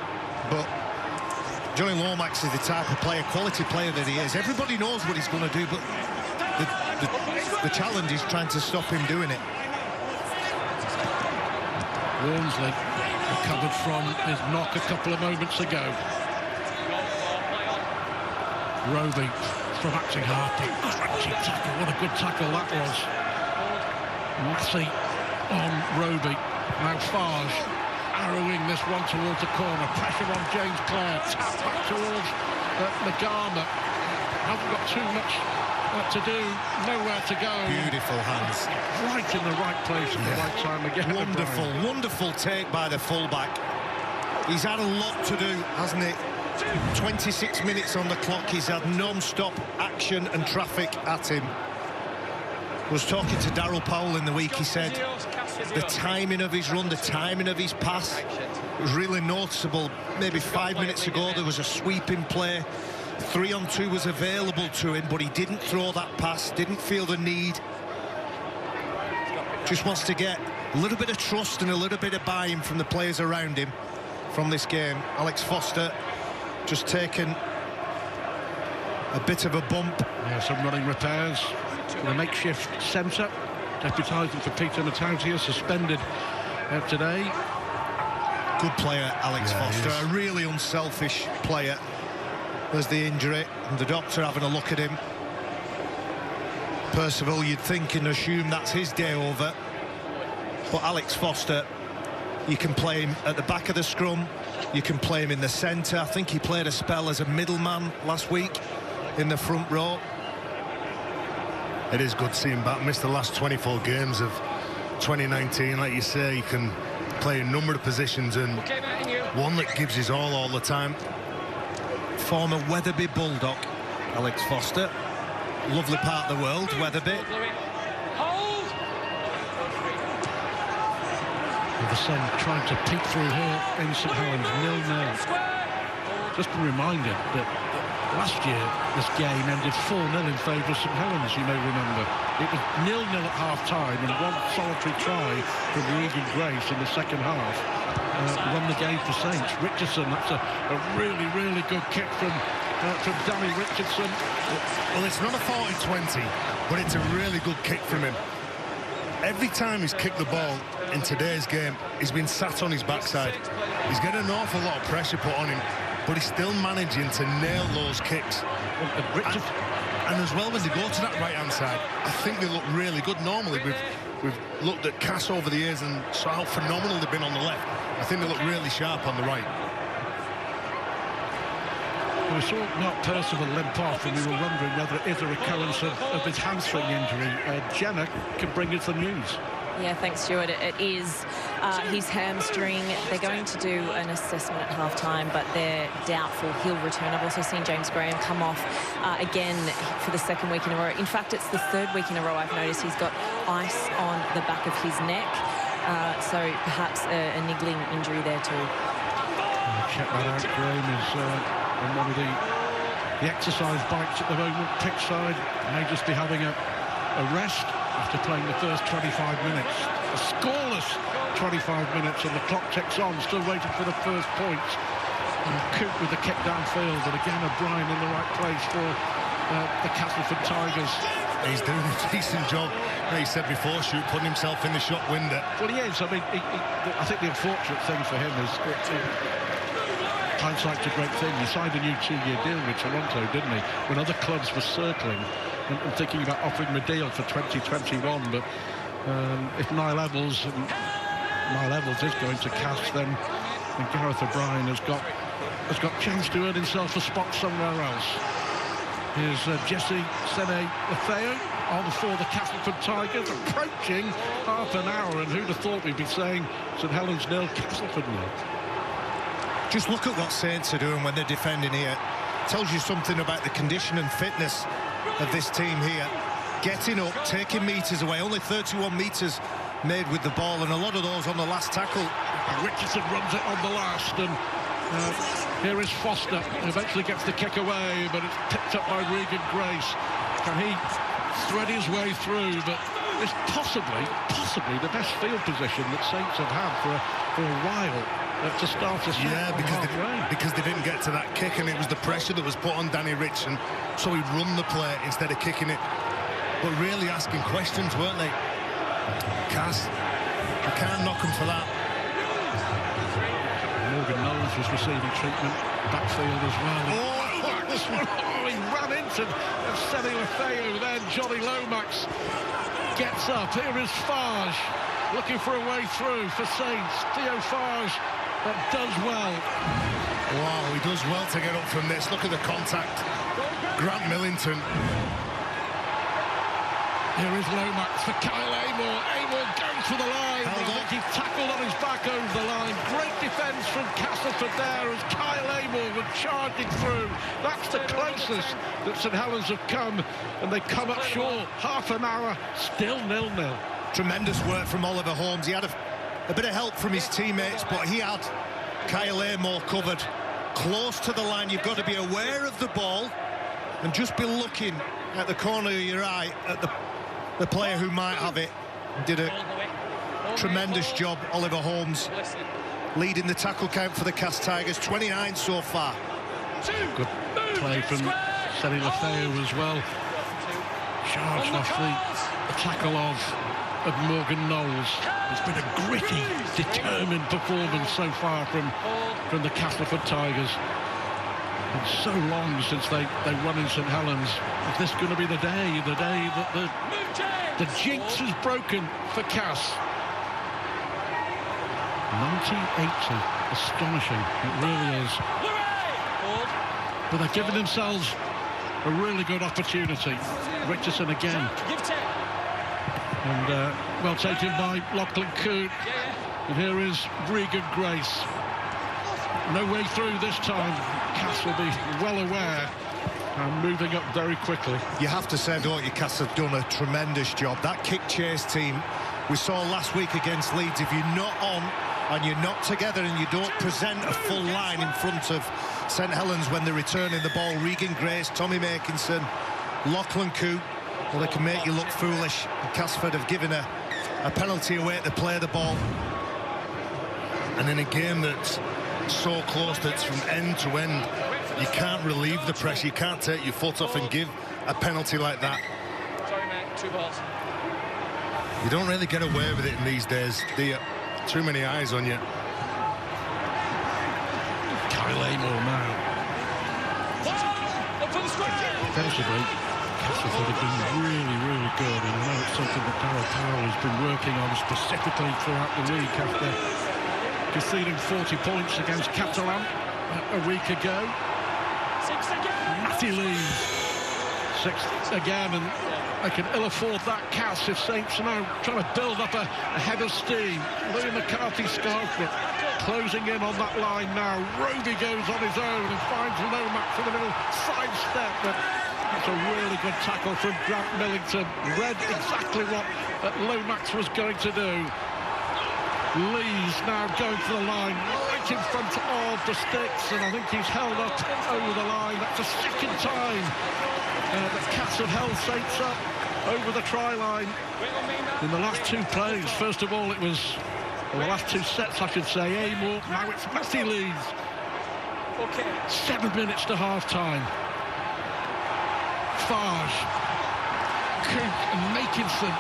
[SPEAKER 1] but Johnny Lomax is the type of player, quality player that he is. Everybody knows what he's going to do, but the challenge is trying to stop him doing it.
[SPEAKER 3] Walmsley recovered from his knock a couple of moments ago. Roby from acting Harper. Crunching tackle, what a good tackle that was. Massey on Roby. Now Farge arrowing this one towards the corner. Pressure on James Clare. Tap back towards Nagama. Hasn't got too much to do, nowhere to go.
[SPEAKER 1] Beautiful hands.
[SPEAKER 3] Right in the right place at the right time again.
[SPEAKER 1] Wonderful take by the fullback. He's had a lot to do, hasn't he? 26 minutes on the clock. He's had non-stop action and traffic at him. I was talking to Darryl Powell in the week. He said the timing of his run, the timing of his pass was really noticeable. Maybe 5 minutes ago there was a sweeping play. 3-on-2 was available to him, but he didn't throw that pass, didn't feel the need. Just wants to get a little bit of trust and a little bit of buy-in from the players around him from this game. Alex Foster just taken a bit of a bump.
[SPEAKER 3] Yeah, some running repairs. The makeshift centre, deputising for Peter Matautia, suspended today.
[SPEAKER 1] Good player, Alex Foster, a really unselfish player. There's the injury, and the doctor having a look at him. Percival, you'd think and assume that's his day over. But Alex Foster, you can play him at the back of the scrum, you can play him in the centre. I think he played a spell as a middleman last week in the front row.
[SPEAKER 4] It is good to see him back. Missed the last 24 games of 2019. Like you say, he can play a number of positions, and one that gives his all the time.
[SPEAKER 1] Former Wetherby Bulldog, Alex Foster. Lovely part of the world, Wetherby.
[SPEAKER 3] The Sun trying to peek through here in St Helens, 0-0. Just a reminder that last year this game ended 4-0 in favour of St Helens, you may remember. It was 0-0 at half-time, and one solitary try from Regan Grace in the second half won the game for Saints. Richardson, that's a really good kick from Danny Richardson.
[SPEAKER 4] Well, it's not a 40-20, but it's a really good kick from him. Every time he's kicked the ball in today's game, he's been sat on his backside. He's getting an awful lot of pressure put on him, but he's still managing to nail those kicks. And as well, when they go to that right-hand side, I think they look really good. Normally, we've looked at Cass over the years and saw how phenomenal they've been on the left. I think they look really sharp on the right.
[SPEAKER 3] We saw Mark Percival limp off, and we were wondering whether it is a recurrence of his hamstring injury. Jenna can bring us the news.
[SPEAKER 7] Yeah, thanks, Stuart. It is his hamstring. They're going to do an assessment at half-time, but they're doubtful he'll return. I've also seen James Graham come off again for the second week in a row. In fact, it's the third week in a row I've noticed he's got ice on the back of his neck. So perhaps a niggling injury there too.
[SPEAKER 3] Check that out. Graham is on one of the exercise bikes at the moment. Pitch side may just be having a rest after playing the first 25 minutes. A scoreless 25 minutes, and the clock ticks on, still waiting for the first point. Coop with the kick downfield, and again O'Brien in the right place for the Castleford Tigers.
[SPEAKER 4] He's doing a decent job. He said before, putting himself in the shot window.
[SPEAKER 3] Well, he is. I mean, I think the unfortunate thing for him is hindsight's a great thing. He signed a new 2-year deal with Toronto, didn't he? When other clubs were circling and thinking about offering him a deal for 2021, but if Niall Evans is going to cast, then Gareth O'Brien has got chance to earn himself a spot somewhere else. Here's Jesse Sene-Lefeo on for the Castleford Tigers, approaching half an hour, and who'd have thought we'd be saying St Helens 0, Castleford 0.
[SPEAKER 1] Just look at what Saints are doing when they're defending here. Tells you something about the condition and fitness of this team here. Getting up, taking metres away, only 31 metres made with the ball, and a lot of those on the last tackle.
[SPEAKER 3] Richardson runs it on the last, and here is Foster, who eventually gets the kick away, but it's picked up by Regan Grace. Can he thread his way through? But it's possibly the best field position that Saints have had for a while to start a set.
[SPEAKER 4] Yeah, because they didn't get to that kick, and it was the pressure that was put on Danny Richardson, so he run the play instead of kicking it. But really asking questions, weren't they? Cass, you can't knock him for that.
[SPEAKER 3] Morgan Knowles was receiving treatment backfield as well. Oh, he ran into St Helens. Then Johnny Lomax gets up. Here is Farge looking for a way through for Saints. Theo Farge does well.
[SPEAKER 4] Wow, he does well to get up from this. Look at the contact. Grant Millington.
[SPEAKER 3] Here is Lomax for Kyle Amor. Amor goes for the line. I think he's tackled on his back over the line. Great defence from Castleford there as Kyle Amor was charging through. That's the closest that St Helens have come, and they come up short. Half an hour, still 0-0.
[SPEAKER 1] Tremendous work from Oliver Holmes. He had a bit of help from his teammates, but he had Kyle Amor covered. Close to the line, you've got to be aware of the ball and just be looking at the corner of your eye at the player who might have it. Did a tremendous job, Oliver Holmes, leading the tackle count for the Cast Tigers, 29 so far.
[SPEAKER 3] Good play from Seri Lefeu as well. Charged off the tackle of Morgan Knowles. It's been a gritty, determined performance so far from the Castleford Tigers. It's so long since they won in St Helens. Is this going to be the day that the jinx is broken for Cass? 1980, astonishing, it really is. But they're giving themselves a really good opportunity. Richardson again. And well taken by Lachlan Coote. And here is Regan Grace. No way through this time. Cass will be well aware and moving up very quickly.
[SPEAKER 1] You have to say, don't you, Cass have done a tremendous job. That kick chase team we saw last week against Leeds, if you're not on and you're not together and you don't present a full line in front of St Helens when they're returning the ball, Regan Grace, Tommy Makinson, Lachlan Coote, well, they can make you look foolish. And Castleford have given a penalty away to play the ball.
[SPEAKER 4] And in a game that's so close, that's from end to end, you can't relieve the pressure, you can't take your foot off and give a penalty like that.
[SPEAKER 5] Sorry, mate, 2 balls.
[SPEAKER 4] You don't really get away with it in these days, do you? Too many eyes on you.
[SPEAKER 3] Kyle Amor now. Defensively, Castleford have been really good, and I know it's something that Darryl Powell has been working on specifically throughout the week after conceding 40 points against Catalan a week ago. Matty Lees, 6th again, and they can ill afford that Cass if Saints are now trying to build up a head of steam. Louis McCarthy Scarfoot closing in on that line now. Roby goes on his own and finds Lomax in the middle, sidestep, but that's a really good tackle from Grant Millington. Read exactly what Lomax was going to do. Lees now going for the line, right in front of the sticks, and I think he's held up over the line. That's the second time that Cass have held Saints up over the try line in the last 2 plays. First of all, it was, well, the last 2 sets, I should say, Amor. Now it's Matty Lees. 7 minutes to half-time. Farge, Coote and Makinson.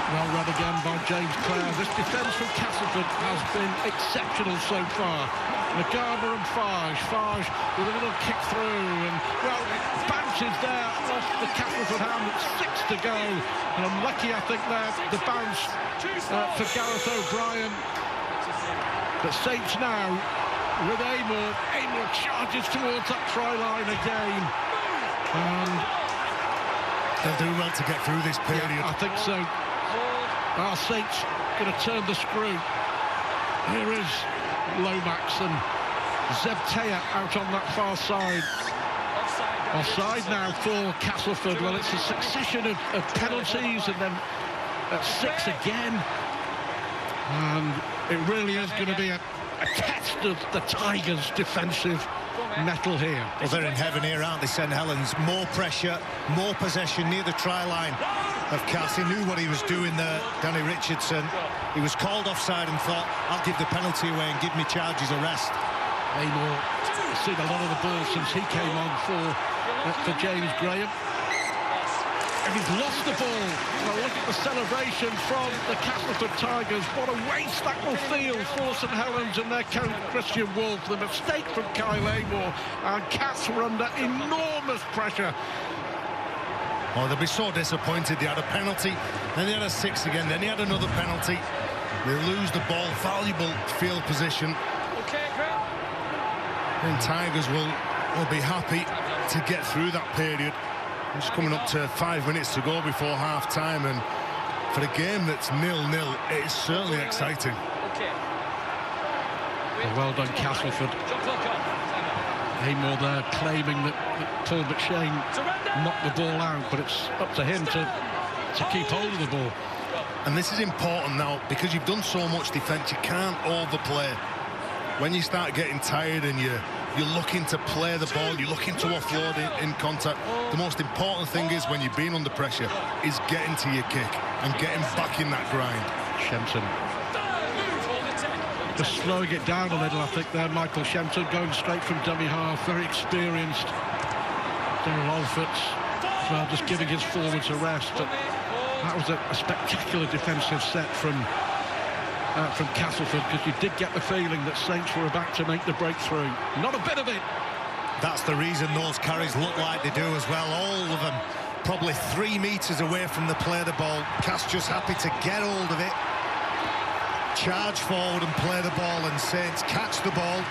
[SPEAKER 3] Well read again by James Clare. This defence from Castleford has been exceptional so far. Nagama and Farge with a little kick through, and well, it bounces there off the Castleford hand. It's 6 to go, and unlucky, I think, there the bounce for Gareth O'Brien. But Saints now with Amor. Amor charges towards that try line again, and
[SPEAKER 4] they'll do well to get through this period.
[SPEAKER 3] Yeah, I think so. Our Saints going to turn the screw. Here is Lomax and Zebtea out on that far side. Offside now for Castleford. Well, it's a succession of penalties and then 6 again. And it really is going to be a test of the Tigers' defensive mettle here.
[SPEAKER 1] Well, they're in heaven here, aren't they, St Helens? More pressure, more possession near the try line of Cass. He knew what he was doing there, Danny Richardson. He was called offside and thought, I'll give the penalty away and give me charges a rest.
[SPEAKER 3] Amor seen a lot of the ball since he came on for James Graham. And he's lost the ball. Now look at the celebration from the Castleford Tigers. What a waste that will feel for St Helens and their coach Christian Wolf. The mistake from Kyle Amor, and Cats were under enormous pressure.
[SPEAKER 4] Oh, they'll be so disappointed. They had a penalty, then they had a 6 again, then they had another penalty. They lose the ball, valuable field position. And Tigers will be happy to get through that period. It's coming up to 5 minutes to go before half-time, and for a game that's 0-0, it's certainly exciting.
[SPEAKER 3] Well done, Castleford. Amor there claiming that Paul McShane knocked the ball out, but it's up to him to keep hold of the ball.
[SPEAKER 4] And this is important now, because you've done so much defence, you can't overplay. When you start getting tired and you're looking to play the ball, you're looking to offload in contact, the most important thing is, when you're being under pressure, is getting to your kick and getting back in that grind.
[SPEAKER 3] Shempton just slowing it down a little, I think, there. Michael Shempton going straight from dummy half, very experienced. Daryl Alford just giving his forwards a rest. But that was a spectacular defensive set from Castleford, because you did get the feeling that Saints were about to make the breakthrough. Not a bit of it.
[SPEAKER 1] That's the reason those carries look like they do as well. All of them probably 3 metres away from the play of the ball. Cass just happy to get hold of it, charge forward and play the ball, and Saints catch the ball.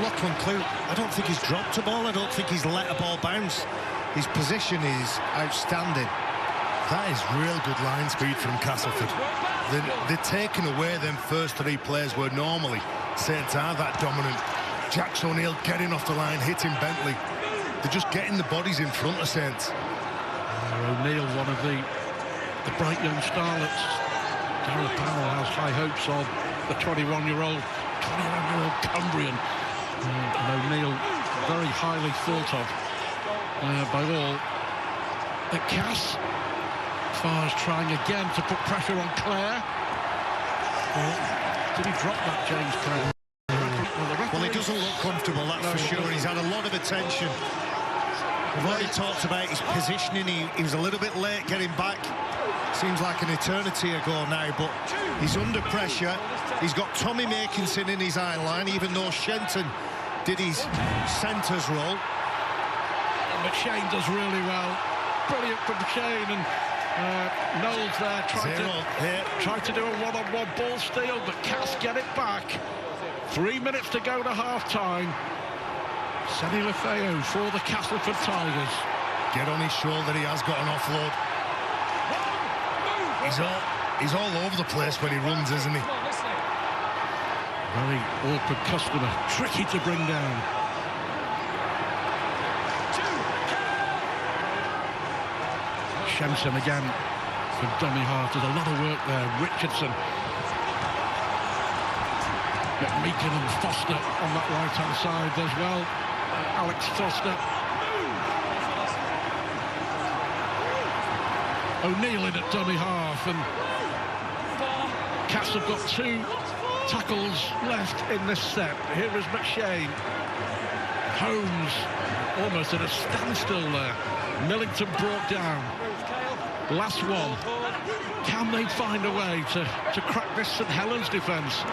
[SPEAKER 1] Lachlan Clute, I don't think he's dropped a ball. I don't think he's let a ball bounce. His position is outstanding.
[SPEAKER 4] That is real good line speed from Castleford. They're taking away them first 3 players where normally Saints are that dominant. Jax O'Neill getting off the line, hitting Bentley. They're just getting the bodies in front of Saints.
[SPEAKER 3] O'Neill, one of the bright young starlets. Darrell Powell has high hopes of the 21-year-old Cumbrian. And O'Neill very highly thought of by all. But Cass, Farge trying again to put pressure on Clare. Did he drop that, James Clare?
[SPEAKER 1] Well, he doesn't look comfortable, that's for sure. He's had a lot of attention. We've already talked about his positioning. He was a little bit late getting back. Seems like an eternity ago now, but he's under pressure. He's got Tommy Makinson in his eye line, even though Shenton did his centres role.
[SPEAKER 3] And McShane does really well. Brilliant from McShane, and Knowles there tried to do a one-on-one ball steal, but Cass get it back. 3 minutes to go to half-time. Seni Lefeo for the Castleford Tigers.
[SPEAKER 4] Get on his shoulder, he has got an offload. He's all over the place when he runs, isn't he?
[SPEAKER 3] Very awkward customer, tricky to bring down. Shempton again from dummy half. There's a lot of work there. Richardson. Meakin and Foster on that right-hand side as well. Alex Foster. O'Neill in at dummy half, and Cass have got 2 tackles left in this set. Here is McShane. Holmes almost at a standstill there. Millington brought down. Last one. Can they find a way to crack this St Helens defence?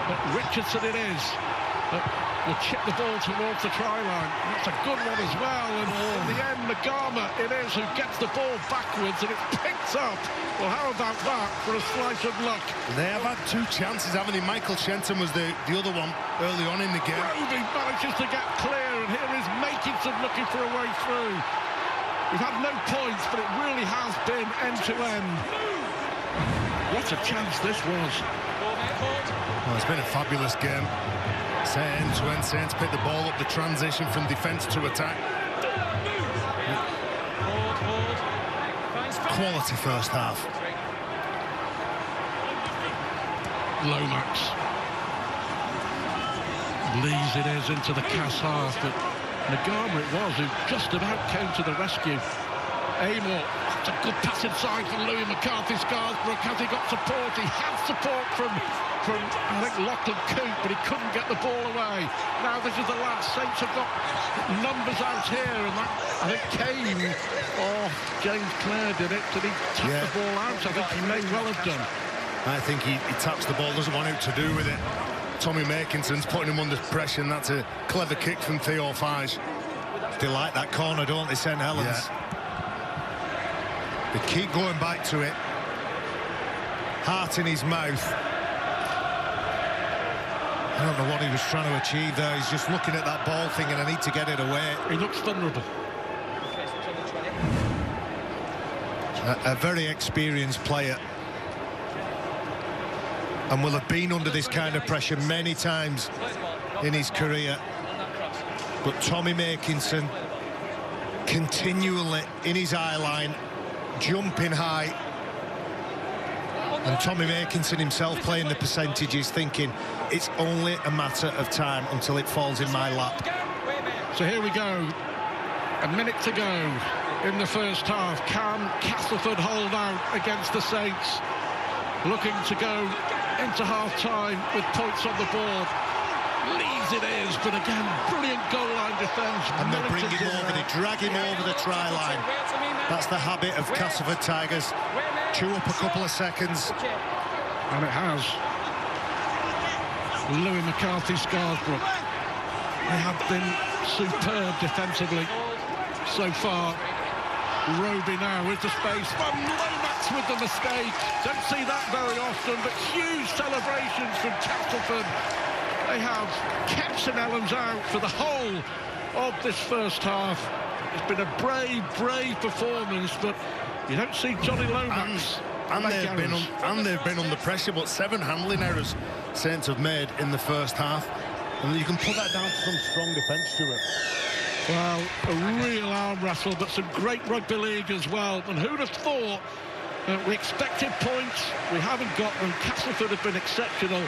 [SPEAKER 3] But Richardson it is. Will chip the ball towards the try line. That's a good one as well. And in the end, Nagama it is who gets the ball backwards, and it's picked up. Well, how about that for a slice of luck?
[SPEAKER 4] They have had 2 chances, haven't they? Michael Shenton was the other one early on in the game.
[SPEAKER 3] Roby manages to get clear, and here is Makinson looking for a way through. We've had no points, but it really has been end-to-end. What a chance this was.
[SPEAKER 4] Well, it's been a fabulous game. End-to-end, Saints pick the ball up, the transition from defence to attack. Quality first half.
[SPEAKER 3] Lomax. Lees it is into the Cass half, but Nagama it was who just about came to the rescue. Amor It's a good pass inside from Louis McCarthy. Scarsbrook, has he got support? He had support from I think Lachlan Coote, but he couldn't get the ball away. Now this is the last. Saints have got numbers out here, and that, I think Kane or James Clare did it. Did he tap the ball out? I think he may well have done.
[SPEAKER 4] I think he taps the ball, doesn't want out to do with it. Tommy Makinson's putting him under pressure, and that's a clever kick from Theo Fage.
[SPEAKER 1] They like that corner, don't they, St Helens?
[SPEAKER 4] Yeah.
[SPEAKER 1] They keep going back to it. Heart in his mouth. I don't know what he was trying to achieve there. He's just looking at that ball thinking, I need to get it away.
[SPEAKER 3] He looks vulnerable.
[SPEAKER 1] A very experienced player, and will have been under this kind of pressure many times in his career. But Tommy Makinson continually in his eye line, jumping high. And Tommy Makinson himself playing the percentages, thinking it's only a matter of time until it falls in my lap.
[SPEAKER 3] So here we go. A minute to go in the first half. Can Castleford hold out against the Saints? Looking to go into half-time with points on the board. Leeds it is, but again, brilliant goal line defence.
[SPEAKER 1] And they'll bring him over, they drag him over the try line. That's the habit of Castleford Tigers. Chew up a couple of seconds.
[SPEAKER 3] And it has. Louis McCarthy, Scarsbrook. They have been superb defensively so far. Roby now with the space. Van Lomax with the mistake. Don't see that very often, but huge celebrations from Castleford. They have kept St Helens out for the whole of this first half. It's been a brave performance, but you don't see Johnny Lomax.
[SPEAKER 4] And they've been under pressure, but 7 handling errors Saints have made in the first half. And you can put that down to some strong defence, Stuart.
[SPEAKER 3] Well, a real arm wrestle, but some great rugby league as well. And who'd have thought we expected points? We haven't got them. Castleford have been exceptional.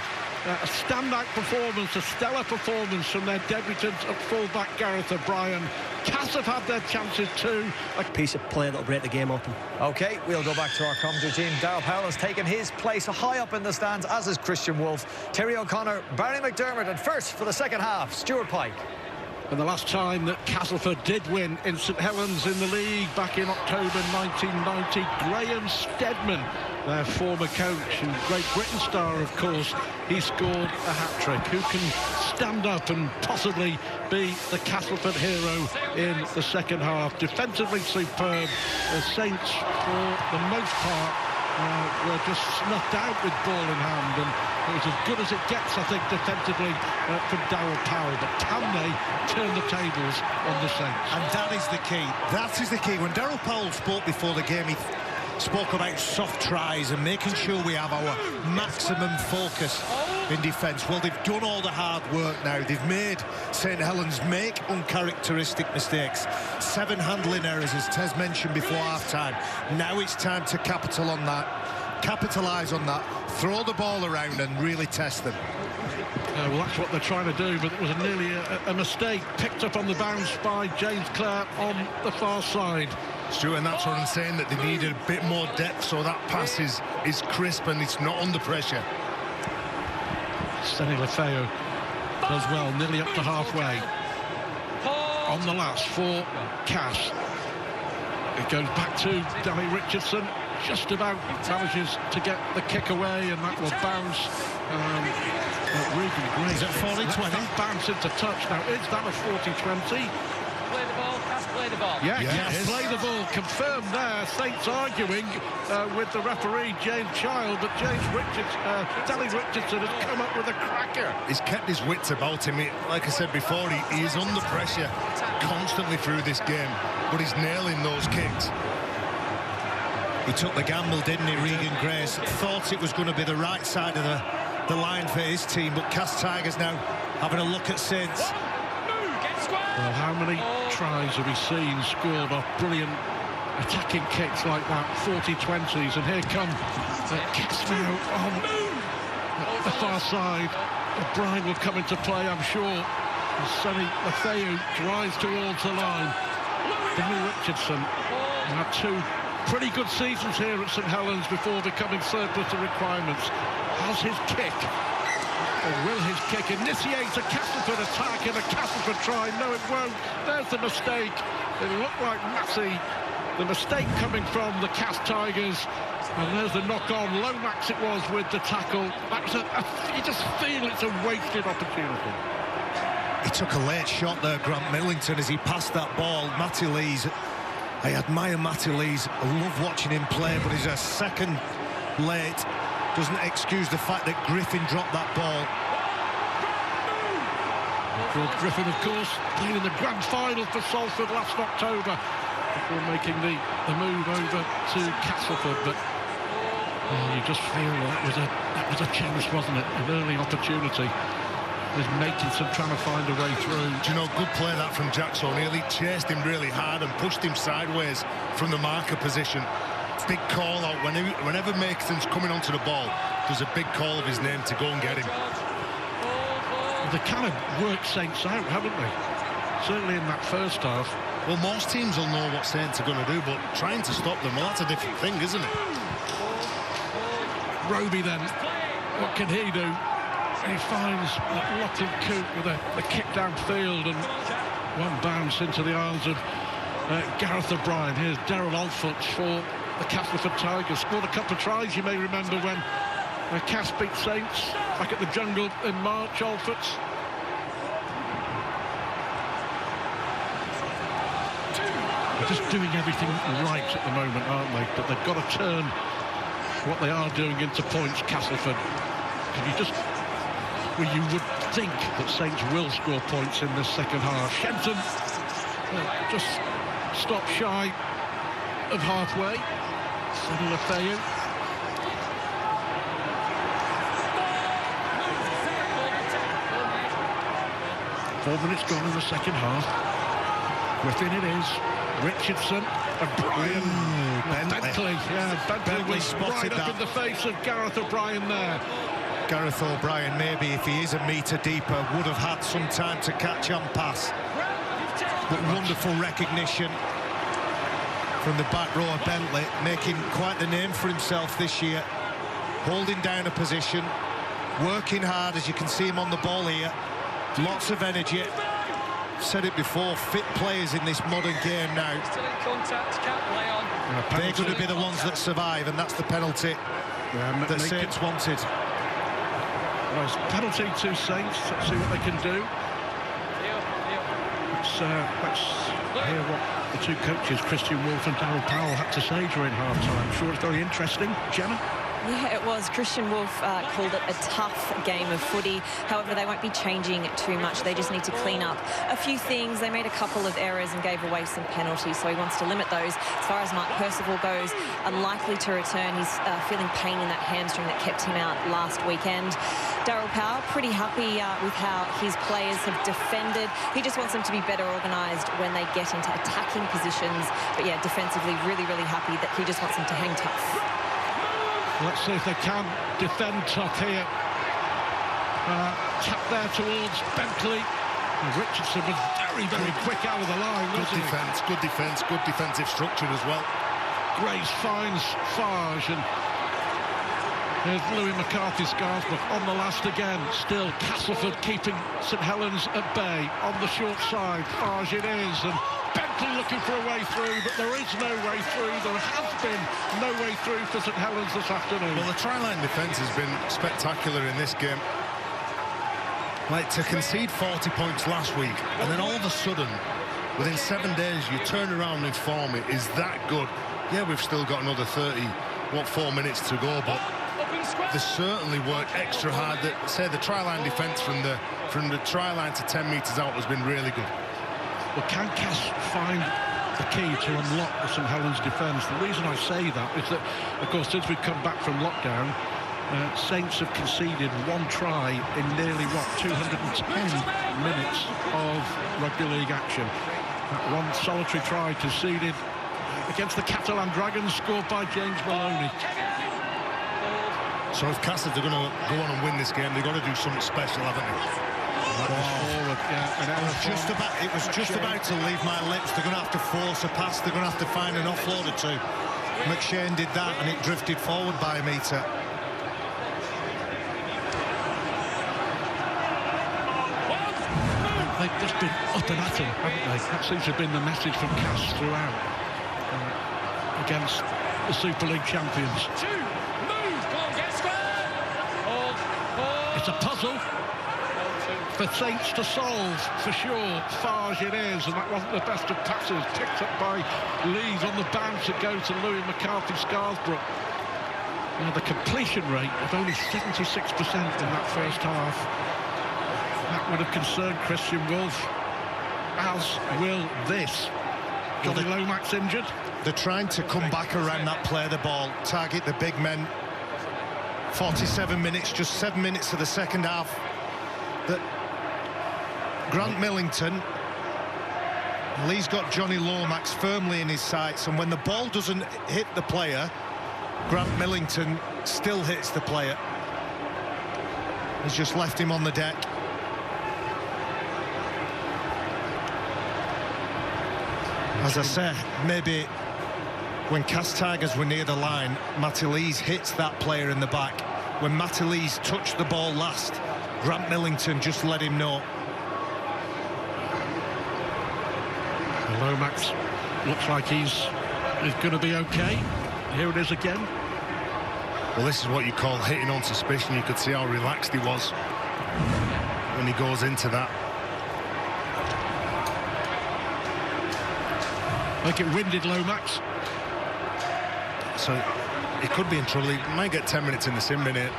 [SPEAKER 3] A standout performance, a stellar performance from their debutant at full-back Gareth O'Brien. Cass have had their chances too.
[SPEAKER 2] A piece of play that'll break the game open.
[SPEAKER 8] OK, we'll go back to our commentary team. Darryl Powell has taken his place high up in the stands, as is Christian Wolfe, Terry O'Connor, Barry McDermott, and first for the second half, Stuart Pike.
[SPEAKER 3] And the last time that Castleford did win in St Helens in the league back in October 1990, Graham Steadman, their former coach and Great Britain star, of course, he scored a hat-trick. Who can stand up and possibly be the Castleford hero in the second half? Defensively superb. The Saints, for the most part, were just snuffed out with ball in hand, and it was as good as it gets, I think, defensively from Darryl Powell. But can they turn the tables on the Saints?
[SPEAKER 1] And that is the key. That is the key. When Darryl Powell spoke before the game, he spoke about soft tries and making sure we have our maximum focus in defence. Well, they've done all the hard work now. They've made St Helens make uncharacteristic mistakes. 7 handling errors, as Tez mentioned before half-time. Now it's time to capitalise on that, throw the ball around and really test them.
[SPEAKER 3] Well, that's what they're trying to do, but it was nearly a mistake picked up on the bounce by James Clare on the far side.
[SPEAKER 4] Stuart, and that's what I'm saying, that they needed a bit more depth so that pass is crisp and it's not under pressure.
[SPEAKER 3] Senny Lefeo does well, nearly up to halfway. On the last for Cass. It goes back to Danny Richardson. Just about manages to get the kick away, and that will bounce. Regan Gray.
[SPEAKER 1] Is it 40-20?
[SPEAKER 3] Bounce into touch. Now, is that a 40-20?
[SPEAKER 5] Play the ball, Cass, play the ball.
[SPEAKER 3] Yeah, yes, play the ball. Confirmed there. Saints arguing with the referee, James Child, but Danny Richardson has come up with a cracker.
[SPEAKER 4] He's kept his wits about him. Like I said before, he is under pressure constantly through this game, but he's nailing those kicks.
[SPEAKER 1] He took the gamble, didn't he, Regan Grace? Thought it was going to be the right side of the line for his team, but Cass Tigers now having a look at Saints.
[SPEAKER 3] Well, how many tries have we seen scored off brilliant attacking kicks like that, 40-20s, and here come kicks now on the far side. O'Brien will come into play, I'm sure. And Sonny Lefeu drives towards the line. Danny Richardson had 2 pretty good seasons here at St Helens before becoming surplus to requirements. Has his kick, or will his kick initiate a Castleford attack and a Castleford try? No, it won't. There's the mistake. It looked like Massey. The mistake coming from the Cas Tigers. And there's the knock-on. Lomax it was with the tackle. That was you just feel it's a wasted opportunity.
[SPEAKER 1] He took a late shot there, Grant Millington, as he passed that ball. Matty Lees, I admire Matty Lees. I love watching him play, but he's a second late. Doesn't excuse the fact that Griffin dropped that ball.
[SPEAKER 3] George Griffin, of course, played in the grand final for Salford last October before making the move over to Castleford. But you just feel that was a chance, wasn't it? An early opportunity. There's Makinson trying to find a way through.
[SPEAKER 4] Do you know, good play that from Jack O'Neill. He chased him really hard and pushed him sideways from the marker position. Big call out. Whenever Makinson's coming onto the ball, there's a big call of his name to go and get him.
[SPEAKER 3] They kind of worked Saints out, haven't they? Certainly in that first half.
[SPEAKER 4] Well, most teams will know what Saints are going to do, but trying to stop them, well, that's a different thing, isn't it?
[SPEAKER 3] Roby then, what can he do? He finds Lachlan Coote with a kick downfield and one bounce into the arms of Gareth O'Brien. Here's Daryl Alfoot for the Castleford Tigers. Scored a couple of tries, you may remember, when Cas beat Saints back at the Jungle in March. Alfoot. They're just doing everything right at the moment, aren't they? But they've got to turn what they are doing into points, Castleford. Well, you would think that Saints will score points in this second half. Shenton just stopped shy of halfway. Sadi Lafayette. 4 minutes gone in the second half. Griffin it is. Richardson and Bryan. Bentley. Yeah, Bentley was right up in the face of Gareth O'Brien there.
[SPEAKER 1] Gareth O'Brien, maybe if he is a metre deeper, would have had some time to catch and pass. But wonderful recognition from the back row of Bentley, making quite the name for himself this year. Holding down a position, working hard, as you can see him on the ball here. Lots of energy. Said it before, fit players in this modern game now.
[SPEAKER 5] Still in contact, can't lay on.
[SPEAKER 1] They're going to be the ones that survive, and that's the penalty that Saints wanted.
[SPEAKER 3] Well, it's penalty to Saints. Let's see what they can do. Let's hear what the two coaches, Christian Wolf and Darryl Powell, had to say during half-time. I'm sure it's very interesting. Gemma?
[SPEAKER 7] Yeah, it was. Christian Wolf called it a tough game of footy. However, they won't be changing too much. They just need to clean up a few things. They made a couple of errors and gave away some penalties, so he wants to limit those. As far as Mark Percival goes, unlikely to return. He's feeling pain in that hamstring that kept him out last weekend. Darryl Powell, pretty happy with how his players have defended. He just wants them to be better organised when they get into attacking positions. But yeah, defensively, really, really happy that he just wants them to hang tough.
[SPEAKER 3] Let's see if they can defend tough here. Tap there towards Bentley. And Richardson was very, very quick out of the line.
[SPEAKER 4] Good defence, good defensive structure as well.
[SPEAKER 3] Grace finds Farge, and there's Louis McCarthy-Scarsbrook on the last again. Still Castleford keeping St Helens at bay. On the short side, Farge it is, and Bentley looking for a way through, but there is no way through. There has been no way through for St Helens this afternoon.
[SPEAKER 4] Well, the try-line defence has been spectacular in this game. Like, to concede 40 points last week, and then all of a sudden, within 7 days, you turn around and form it is that good. Yeah, we've still got another 4 minutes to go, but they certainly worked extra hard. The try-line defence from the try-line to 10 metres out has been really good.
[SPEAKER 3] Well, can Cas find the key to unlock the St Helens defence? The reason I say that is that, of course, since we've come back from lockdown, Saints have conceded one try in nearly, 210 minutes of rugby league action. That one solitary try conceded against the Catalan Dragons, scored by James Maloney.
[SPEAKER 4] So if Cas are going to go on and win this game, they've got to do something special, haven't they?
[SPEAKER 1] It was just about to leave my lips. They're going to have to force a pass. They're going to have to find an offload or two. McShane did that and it drifted forward by a metre.
[SPEAKER 3] They've just been up and at him, haven't they? That seems to have been the message from Cass throughout against the Super League champions. It's a puzzle for Saints to solve, for sure. Farge it is, and that wasn't the best of passes. Picked up by Lees on the bounce to go to Louis McCarthy-Scarsbrook. Now, the completion rate of only 76% in that first half. That would have concerned Christian Wolf, as will this. Johnny Lomax injured.
[SPEAKER 1] They're trying to come back around that play of the ball, target the big men. 47 minutes, just 7 minutes of the second half. That Grant Millington, Lee's got Johnny Lomax firmly in his sights, and when the ball doesn't hit the player, Grant Millington still hits the player. He's just left him on the deck. As I said, maybe when Cass Tigers were near the line, Matty Lees hits that player in the back. When Matty Lees touched the ball last, Grant Millington just let him know.
[SPEAKER 3] Lomax looks like he's going to be okay. Here it is again.
[SPEAKER 4] Well, this is what you call hitting on suspicion. You could see how relaxed he was when he goes into that.
[SPEAKER 3] Make it winded, Lomax.
[SPEAKER 4] So he could be in trouble. He might get 10 minutes in the sin bin here,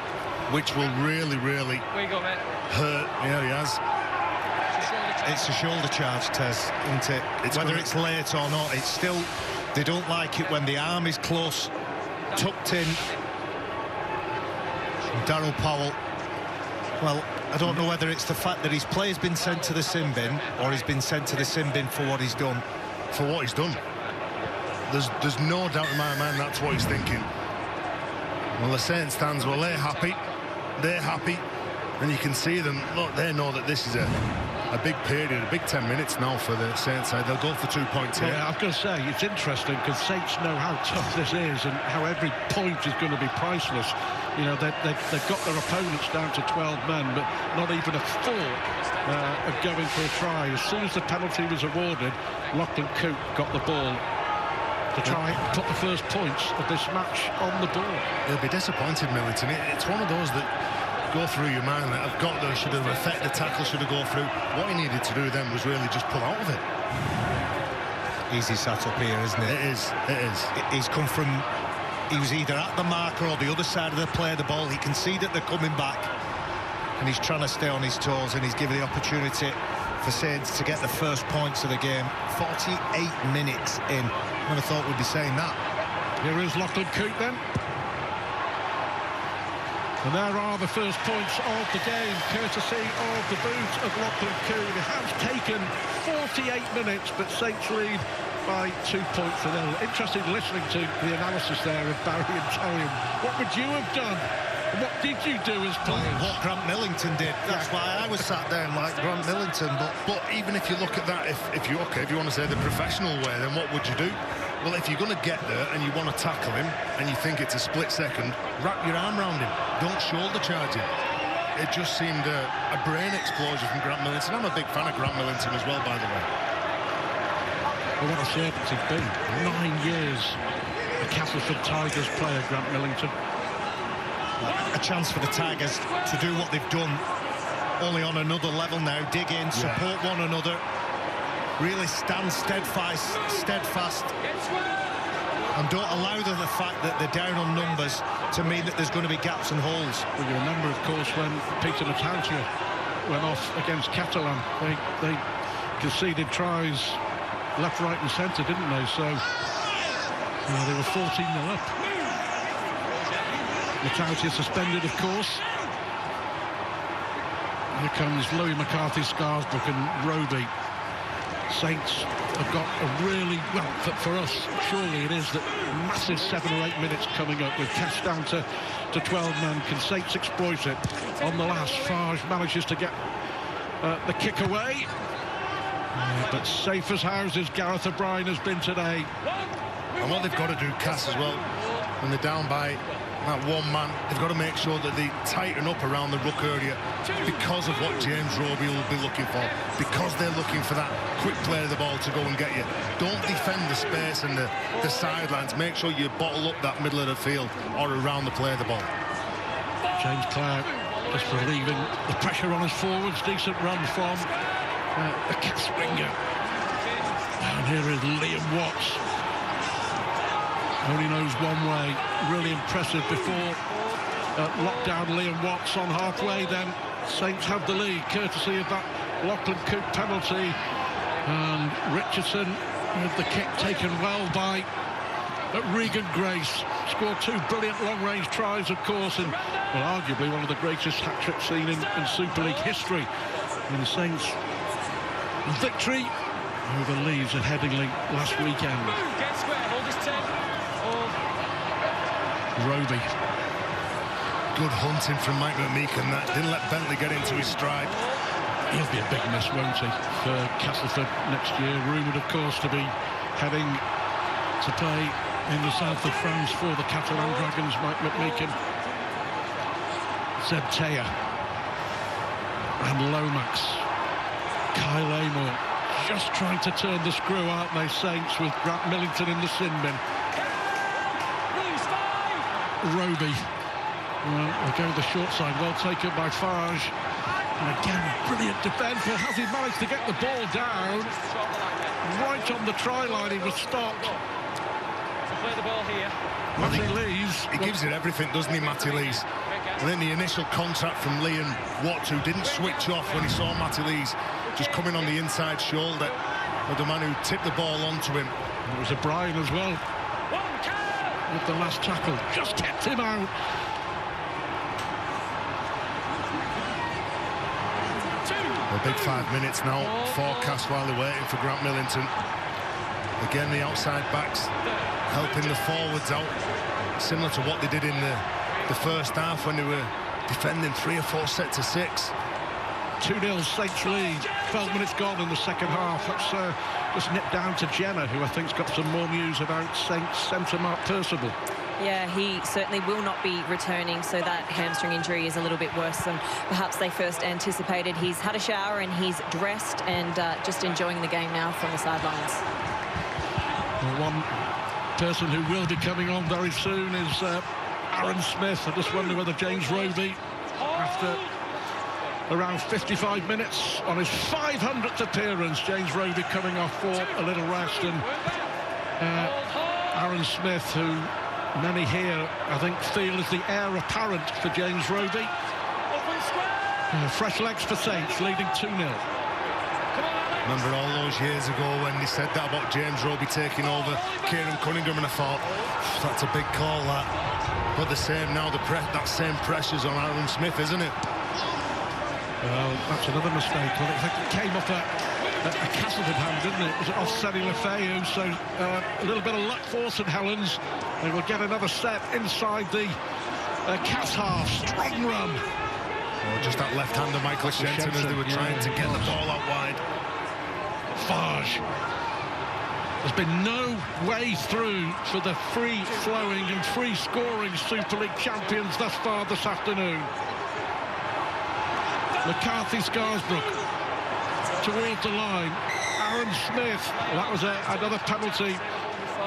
[SPEAKER 4] which will really, really hurt. Yeah, he has.
[SPEAKER 1] It's a shoulder charge, Tez, isn't it? Whether it's late or not, it's still... They don't like it when the arm is close, tucked in. Darryl Powell, well, I don't know whether it's the fact that his play's been sent to the sin bin or he's been sent to the sin bin for what he's done.
[SPEAKER 4] For what he's done. There's no doubt in my mind that's what he's thinking. Well, the Saints stands, well, they're happy, and you can see them, look, they know that this is a big period, a big 10 minutes now for the Saints side. They'll go for 2 points here.
[SPEAKER 3] Yeah, I was going to say, it's interesting because Saints know how tough this is and how every point is going to be priceless. You know, they've got their opponents down to 12 men, but not even a thought of going for a try. As soon as the penalty was awarded, Lachlan Coote got the ball to try and put the first points of this match on the board.
[SPEAKER 4] He'll be disappointed, Millington. It's one of those that go through your mind that I've got there, should have affected the tackle, should have gone through. What he needed to do then was really just pull out of it.
[SPEAKER 1] Easy sat up here, isn't it?
[SPEAKER 4] It is.
[SPEAKER 1] He's come from... He was either at the marker or the other side of the play of the ball. He can see that they're coming back, and he's trying to stay on his toes, and he's given the opportunity for Saints to get the first points of the game. 48 minutes in. I never thought we'd be saying that.
[SPEAKER 3] Here is Lachlan Coote then. And there are the first points of the game, courtesy of the boot of Lachlan Coote. It has taken 48 minutes, but Saints lead by 2 points to 0. Interesting listening to the analysis there of Barry and Tarian. What would you have done? What did you do as players?
[SPEAKER 1] What Grant Millington did. That's why I was sat down like Grant Millington.
[SPEAKER 4] But even if you look at that, if you want to say the professional way, then what would you do? Well, if you're going to get there and you want to tackle him and you think it's a split second, wrap your arm around him. Don't shoulder charge him. It just seemed a brain explosion from Grant Millington. I'm a big fan of Grant Millington as well, by the way.
[SPEAKER 3] Well, what a servant he's been. 9 years a Castleford Tigers player, Grant Millington.
[SPEAKER 1] A chance for the Tigers to do what they've done, only on another level now. Dig in, support one another, really stand steadfast, and don't allow the fact that they're down on numbers to mean that there's going to be gaps and holes.
[SPEAKER 3] Well, you remember, of course, when Peter Matautia went off against Catalan, they conceded tries left, right and centre, didn't they? So they were 14-0 up. Matautia suspended, of course. Here comes Louis McCarthy-Scarsbrook and Roby. Saints have got a really, well, for us, surely it is, that massive 7 or 8 minutes coming up with Cass down to 12 men. Can Saints exploit it? On the last, Farge manages to get the kick away. But safe as houses, Gareth O'Brien has been today.
[SPEAKER 4] And what they've got to do, Cass, as well, when they're down by that one man, they've got to make sure that they tighten up around the ruck area because of what James Roby will be looking for, because they're looking for that quick play of the ball to go and get you. Don't defend the space and the sidelines. Make sure you bottle up that middle of the field or around the play of the ball.
[SPEAKER 3] James Clark just relieving the pressure on his forwards. Decent run from the Cass winger. And here is Liam Watts. Only knows one way. Really impressive before lockdown. Liam Watts on halfway, then Saints have the lead courtesy of that Lachlan Cook penalty. And Richardson with the kick taken well by Regan Grace. Scored 2 brilliant long-range tries, of course, and well, arguably one of the greatest hat-tricks seen in Super League history. And the Saints victory over Leeds at Headingley last weekend. Roby.
[SPEAKER 4] Good hunting from Mike McMeekan. That didn't let Bentley get into his stride.
[SPEAKER 3] He'll be a big miss, won't he, for Castleford next year. Rumoured, of course, to be heading to play in the south of France for the Catalan Dragons. Mike McMeekan, Zeb Teya and Lomax. Kyle Amor just trying to turn the screw, aren't they, Saints, with Grant Millington in the sin bin. Roby, well, they'll go the short side, well taken by Farge. And again, brilliant defence. Well, has he managed to get the ball down? Right on the try line, he was stopped.
[SPEAKER 5] Play the ball here.
[SPEAKER 3] Matty Lees.
[SPEAKER 4] He gives it everything, doesn't he, Matty Lees? And then the initial contact from Liam Watts, who didn't switch off when he saw Matty Lees just coming on the inside shoulder of the man who tipped the ball onto him.
[SPEAKER 3] And it was O'Brien as well. With the last tackle, just kept him out.
[SPEAKER 4] A big 5 minutes now forecast while they're waiting for Grant Millington. Again, the outside backs helping the forwards out, similar to what they did in the first half when they were defending 3 or 4 sets of 6.
[SPEAKER 3] 2-0 Saints lead. 12 minutes gone in the second half. Let's just nip down to Jenna, who I think's got some more news about Saints centre Mark Percival.
[SPEAKER 7] Yeah, he certainly will not be returning, so that hamstring injury is a little bit worse than perhaps they first anticipated. He's had a shower and he's dressed and just enjoying the game now from the sidelines.
[SPEAKER 3] Well, one person who will be coming on very soon is Aaron Smith. I just wonder whether James Roby, after around 55 minutes on his 500th appearance, James Roby coming off for a little rest, and Aaron Smith, who many here, I think, feel is the heir apparent for James Roby. Fresh legs for Saints, leading 2-0.
[SPEAKER 4] Remember all those years ago when they said that about James Roby taking over Kieran Cunningham, and I thought, that's a big call, that. But the same now, that same pressure's on Aaron Smith, isn't it?
[SPEAKER 3] Well, that's another mistake. Well, I think it came off a Castleford hand, didn't it? It was off Senny Lefeu, so a little bit of luck for St Helens. They will get another set inside the Cass half. Strong run.
[SPEAKER 4] Oh, just that left hand of Michael Shenton as they were trying to get the ball out wide.
[SPEAKER 3] Farge. There's been no way through for the free-flowing and free-scoring Super League champions thus far this afternoon. McCarthy Scarsbrook towards the line. Aaron Smith. Well, that was another penalty.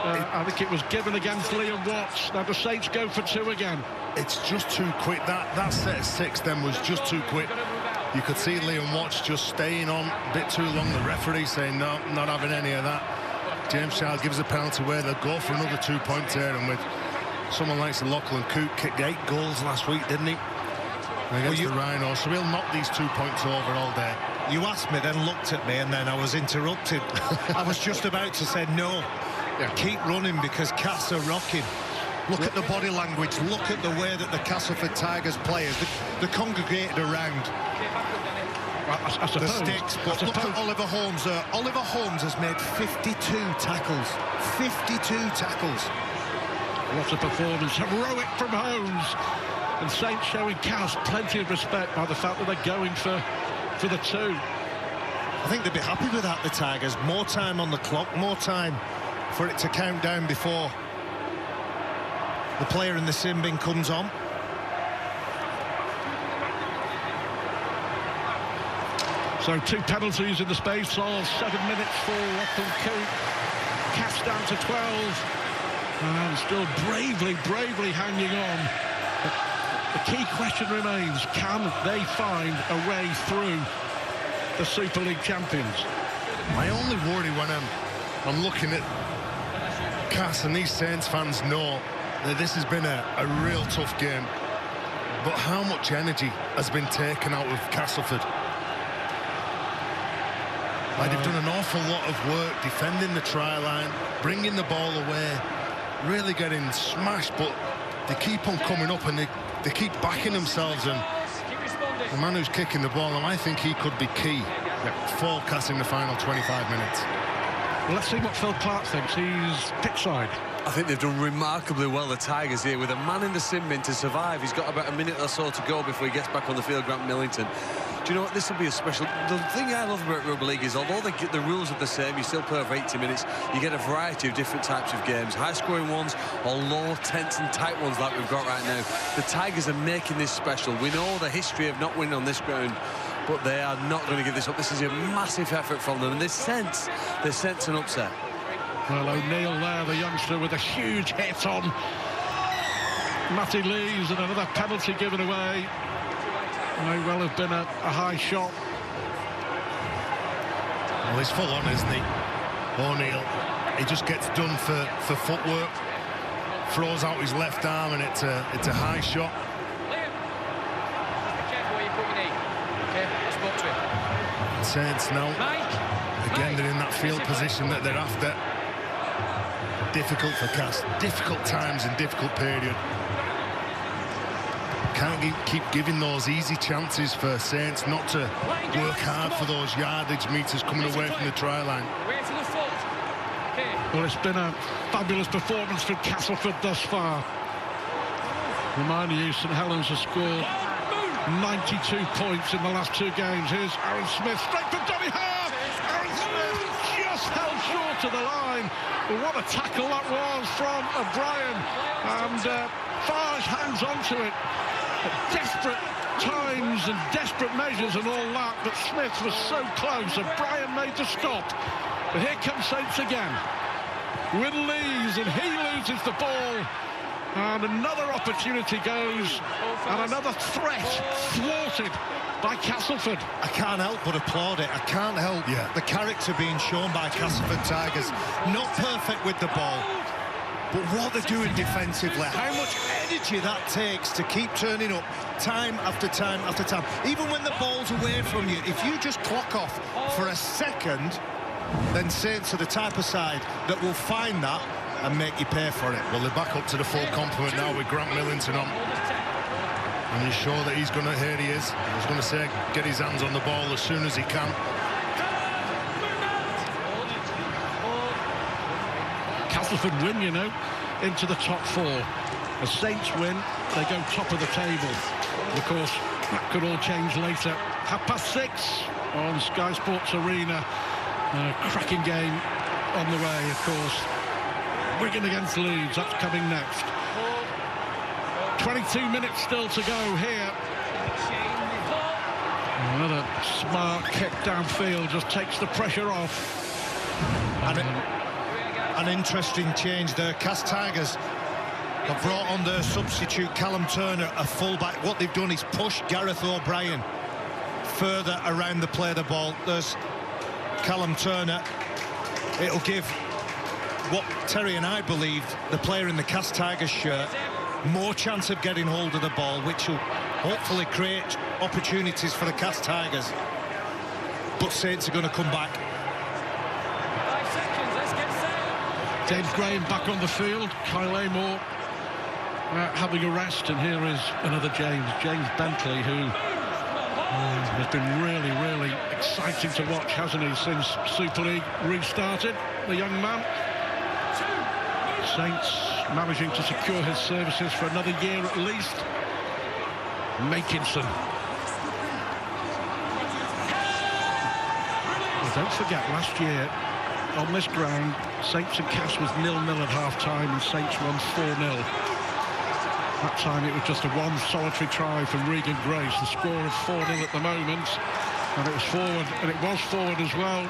[SPEAKER 3] I think it was given against Liam Watts. Now the Saints go for 2 again.
[SPEAKER 4] It's just too quick. That set of 6 then was just too quick. You could see Liam Watts just staying on a bit too long. The referee saying no, not having any of that. James Child gives a penalty away. They'll go for another 2-point turn, and with someone like Lachlan Cook kicked 8 goals last week, didn't he? Against the Rhinos, so he'll knock these 2 points over all day.
[SPEAKER 1] You asked me, then looked at me, and then I was interrupted. I was just about to say no. Keep running because Cass are rocking. Look at the body language. Look at the way that the Castleford Tigers players, they're congregated around the sticks. But look at Oliver Holmes. Oliver Holmes has made 52 tackles. 52 tackles.
[SPEAKER 3] What a performance. Heroic from Holmes. And Saints showing Cass plenty of respect by the fact that they're going for the 2.
[SPEAKER 1] I think they'd be happy with that, the Tigers. More time on the clock, more time for it to count down before the player in the sin bin comes on.
[SPEAKER 3] So 2 penalties in the space of 7 minutes for Lachlan Coote. Cast down to 12. And still bravely hanging on. But the key question remains, can they find a way through the Super League champions?
[SPEAKER 4] My only worry when I'm looking at Cass, and these Saints fans know that this has been a real tough game, but how much energy has been taken out of Castleford. Like, they've done an awful lot of work defending the try line, bringing the ball away, really getting smashed, but they keep on coming up and they keep backing themselves, and the man who's kicking the ball, and I think he could be key for Cass in the final 25 minutes.
[SPEAKER 3] Well, let's see what Phil Clark thinks. He's pitch side.
[SPEAKER 6] I think they've done remarkably well, the Tigers here, with a man in the sin bin to survive. He's got about a minute or so to go before he gets back on the field, Grant Millington. Do you know what? This will be a special... The thing I love about rugby league is, although the rules are the same, you still play over 80 minutes, you get a variety of different types of games, high-scoring ones or low, tense and tight ones like we've got right now. The Tigers are making this special. We know the history of not winning on this ground, but they are not going to give this up. This is a massive effort from them, and they sense an upset.
[SPEAKER 3] Well, O'Neill there, the youngster, with a huge hit on Matty Lees, and another penalty given away. May well have been a high shot.
[SPEAKER 4] Well, he's full on, isn't he? O'Neill. He just gets done for footwork. Throws out his left arm, and it's a high shot. Saints now. Again, they're in that field position that they're after. Difficult for Cass. Difficult times and difficult period. Can't keep giving those easy chances for Saints not to work hard for those yardage meters coming away from the try line.
[SPEAKER 3] Well, it's been a fabulous performance from Castleford thus far. Reminding you, St Helens has scored 92 points in the last 2 games. Here's Aaron Smith, straight from Donny Hare. Aaron Smith just held short of the line. But what a tackle that was from O'Brien. And Farge hangs on to it. Desperate times and desperate measures and all that, but Smith was so close, and Brian made the stop. But here comes Saints again with Lees, and he loses the ball, and another opportunity goes, and another threat thwarted by Castleford.
[SPEAKER 1] I can't help but applaud it. I can't help the character being shown by Castleford Tigers. Not perfect with the ball, but what they're doing defensively, how much energy that takes to keep turning up time after time after time. Even when the ball's away from you, if you just clock off for a second, then Saints are the type of side that will find that and make you pay for it.
[SPEAKER 4] Well, they're back up to the full complement now with Grant Millington on. And you're sure that he's going to, here he is. I was going to say, get his hands on the ball as soon as he can.
[SPEAKER 3] Castleford win, you know, into the top 4. As Saints win, they go top of the table. And of course, that could all change later. 6:30 on Sky Sports Arena. Cracking game on the way, of course. Wigan against Leeds, that's coming next. 22 minutes still to go here. Another smart kick downfield just takes the pressure off.
[SPEAKER 1] And an interesting change there. Cass Tigers have brought on their substitute Callum Turner, a fullback. What they've done is push Gareth O'Brien further around the play of the ball. There's Callum Turner. It'll give what Terry and I believed, the player in the Cass Tigers shirt, more chance of getting hold of the ball, which will hopefully create opportunities for the Cass Tigers. But Saints are going to come back.
[SPEAKER 5] 5 seconds, let's get set.
[SPEAKER 3] James Graham back on the field. Kyle Amor having a rest, and here is another James Bentley, who has been really exciting to watch, hasn't he, since Super League restarted, the young man. Saints managing to secure his services for another year at least. Makinson. Well, don't forget, last year on this ground Saints and Cass was 0-0 at half-time, and Saints won 4-0. That time it was just a one solitary try from Regan Grace. The score of 4-0 at the moment, and it was forward, and it was forward as well.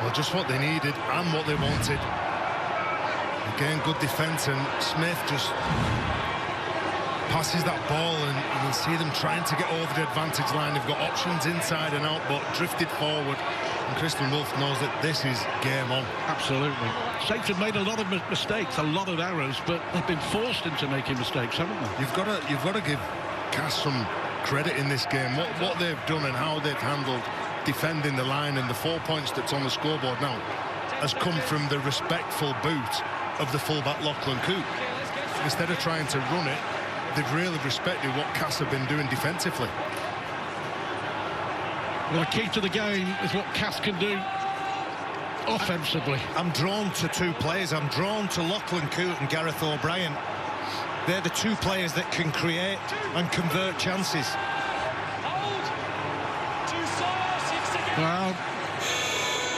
[SPEAKER 4] Well, just what they needed and what they wanted. Again, good defence, and Smith just passes that ball, and you can see them trying to get over the advantage line. They've got options inside and out, but drifted forward. And Christian Wolf knows that this is game on.
[SPEAKER 3] Absolutely. Saints have made a lot of mistakes, a lot of errors, but they've been forced into making mistakes, haven't they?
[SPEAKER 4] You've got to give Cass some credit in this game. What they've done and how they've handled defending the line, and the 4 points that's on the scoreboard now has come from the respectful boot of the fullback Lachlan Coote. Instead of trying to run it, they've really respected what Cass have been doing defensively.
[SPEAKER 3] Well, the key to the game is what Cass can do offensively.
[SPEAKER 1] I'm drawn to two players. I'm drawn to Lachlan Coote and Gareth O'Brien. They're the two players that can create and convert chances.
[SPEAKER 3] Well,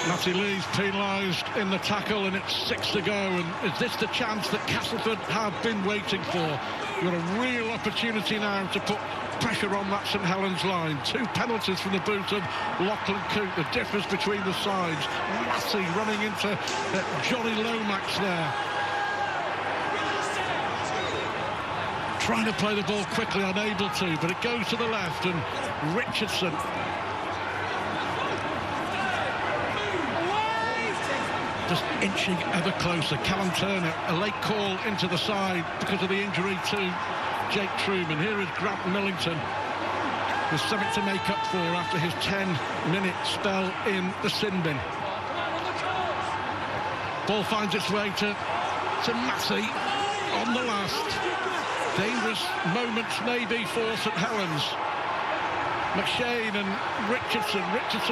[SPEAKER 3] Matty Lee's penalised in the tackle, and it's 6 to go. And is this the chance that Castleford have been waiting for? You've got a real opportunity now to put pressure on that St Helens line. 2 penalties from the boot of Lachlan Coote. The difference between the sides. Massey running into Johnny Lomax there. Trying to play the ball quickly, unable to, but it goes to the left, and Richardson just inching ever closer. Callum Turner, a late call into the side because of the injury to Jake Truman. Here is Grant Millington with something to make up for after his 10-minute spell in the sin bin. Ball finds its way to Massey on the last. Dangerous moments maybe for St Helens. McShane and Richardson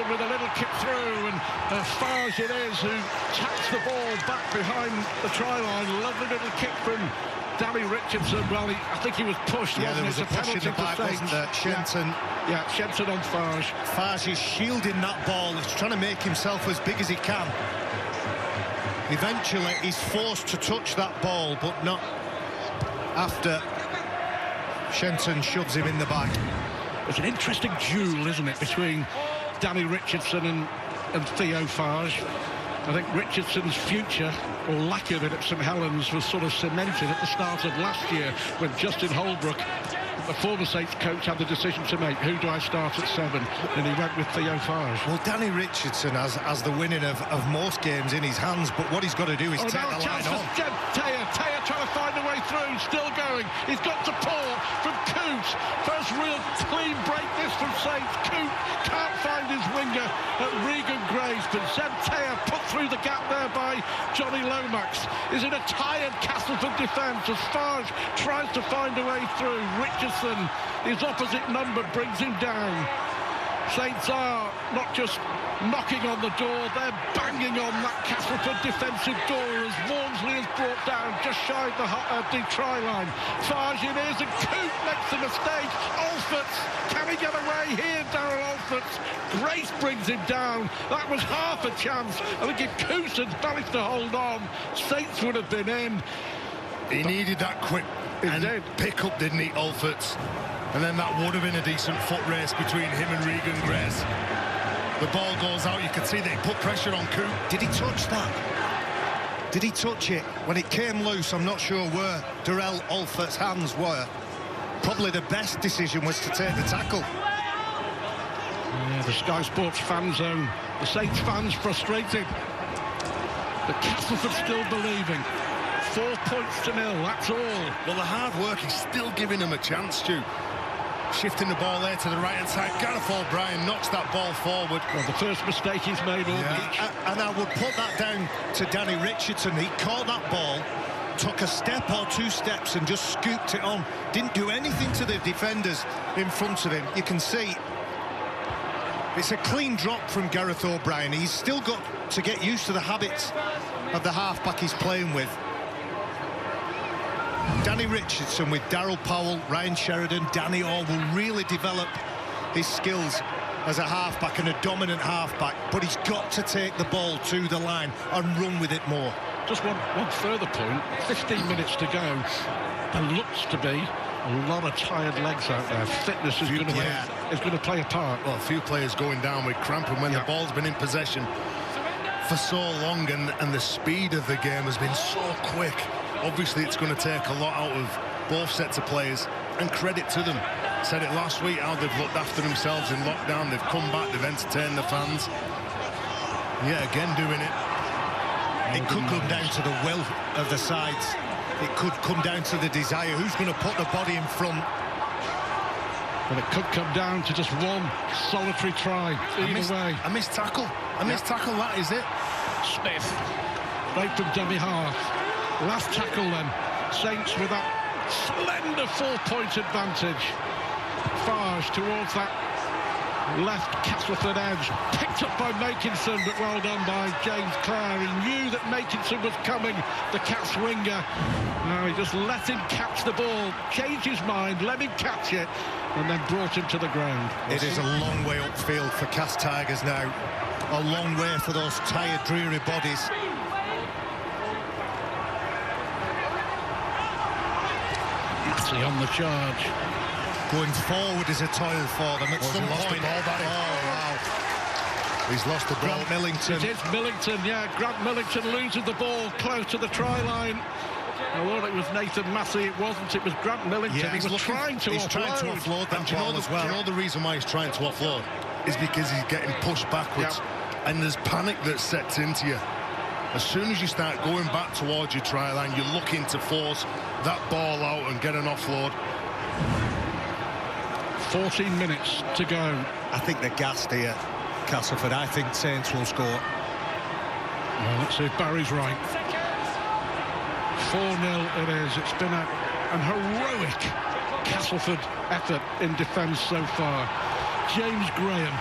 [SPEAKER 3] with a little kick through, and Farge it is who taps the ball back behind the try line. Lovely little kick from Danny Richardson. Well, I think he was pushed.
[SPEAKER 1] Yeah, there was a push in the back, wasn't there? Shenton.
[SPEAKER 3] Yeah, Shenton on Farge.
[SPEAKER 1] Farge is shielding that ball. He's trying to make himself as big as he can. Eventually, he's forced to touch that ball, but not after Shenton shoves him in the back.
[SPEAKER 3] It's an interesting duel, isn't it, between Danny Richardson and Theo Farge. I think Richardson's future, or lack of it, at St Helens was sort of cemented at the start of last year when Justin Holbrook, the former Saints coach, had the decision to make. Who do I start at 7? And he went with Theo Farge.
[SPEAKER 1] Well, Danny Richardson has the winning of most games in his hands, but what he's got to do is take the line on.
[SPEAKER 3] Taya trying to find a way through, still going. He's got support from Coote. First real clean break this from Saints. Coote can't find his winger at Regan Grace, but Zeb Taya put through the gap there by Johnny Lomax. Is it a tired Castleford defence as Farge tries to find a way through? Richardson, his opposite number, brings him down. Saints are not just knocking on the door, they're banging on that Castleford defensive door as Maudsley is brought down just shy of the try line. Farge it is, and Coote makes the mistake. Alforts, can he get away here? Darryl Alforts. Grace brings him down. That was half a chance. I think if Coote had managed to hold on, Saints would have been in.
[SPEAKER 4] He needed that quick pick up, didn't he, Alforts? And then that would have been a decent foot race between him and Regan Grace. The ball goes out. You can see that he put pressure on Coote.
[SPEAKER 1] Did he touch that? Did he touch it? When it came loose, I'm not sure where Darrell Alfort's hands were. Probably the best decision was to take the tackle.
[SPEAKER 3] Yeah, the Sky Sports fan zone. The Saints fans frustrated. But Castleford still believing. 4 points to 0, that's all.
[SPEAKER 4] Well, the hard work is still giving him a chance, Stu. Shifting the ball there to the right-hand side. Gareth O'Brien knocks that ball forward.
[SPEAKER 3] Well, the first mistake he's made all match.
[SPEAKER 1] And I would put that down to Danny Richardson. He caught that ball, took a step or 2 steps and just scooped it on. Didn't do anything to the defenders in front of him. You can see it's a clean drop from Gareth O'Brien. He's still got to get used to the habits of the halfback he's playing with. Danny Richardson with Darryl Powell, Ryan Sheridan, Danny Orr will really develop his skills as a half-back and a dominant half-back, but he's got to take the ball to the line and run with it more.
[SPEAKER 3] Just one further point, 15 minutes to go. There looks to be a lot of tired legs out there. Fitness is going to play a part.
[SPEAKER 4] Well, a few players going down with cramp, and when the ball's been in possession for so long, and the speed of the game has been so quick, obviously it's going to take a lot out of both sets of players, and credit to them. Said it last week, how they've looked after themselves in lockdown. They've come back, they've entertained the fans. Yeah, again doing it.
[SPEAKER 1] It could come down to the will of the sides. It could come down to the desire. Who's going to put the body in front?
[SPEAKER 3] But it could come down to just one solitary try. Either way.
[SPEAKER 4] A missed tackle. A missed tackle, that is it.
[SPEAKER 3] Smith, right from dummy half. Last tackle then. Saints with that slender 4-point advantage. Farge towards that left Castleford edge, picked up by Makinson, but well done by James Clare. He knew that Makinson was coming, the Cats winger. Now he just let him catch the ball, changed his mind, let him catch it, and then brought him to the ground.
[SPEAKER 1] It is a long way upfield for Cas Tigers now. A long way for those tired, dreary bodies.
[SPEAKER 3] Massey on the charge.
[SPEAKER 1] Going forward is a toil for them at some point.
[SPEAKER 4] Wow. He's lost the ball.
[SPEAKER 1] Grant Millington.
[SPEAKER 3] It is Millington, yeah. Grant Millington loses the ball close to the try line. I thought it was Nathan Massey. It wasn't. It was Grant Millington.
[SPEAKER 1] Yeah,
[SPEAKER 3] he was trying to
[SPEAKER 1] offload that ball as well.
[SPEAKER 4] Do you know the reason why he's trying to offload? Is because he's getting pushed backwards. Yep. And there's panic that sets into you. As soon as you start going back towards your try line, you're looking to force that ball out and get an offload.
[SPEAKER 3] 14 minutes to go.
[SPEAKER 1] I think they're gassed here, Castleford. I think Saints will score.
[SPEAKER 3] Well, let's see if Barry's right. 4-0 it is. It's been an heroic Castleford effort in defence so far. James Graham.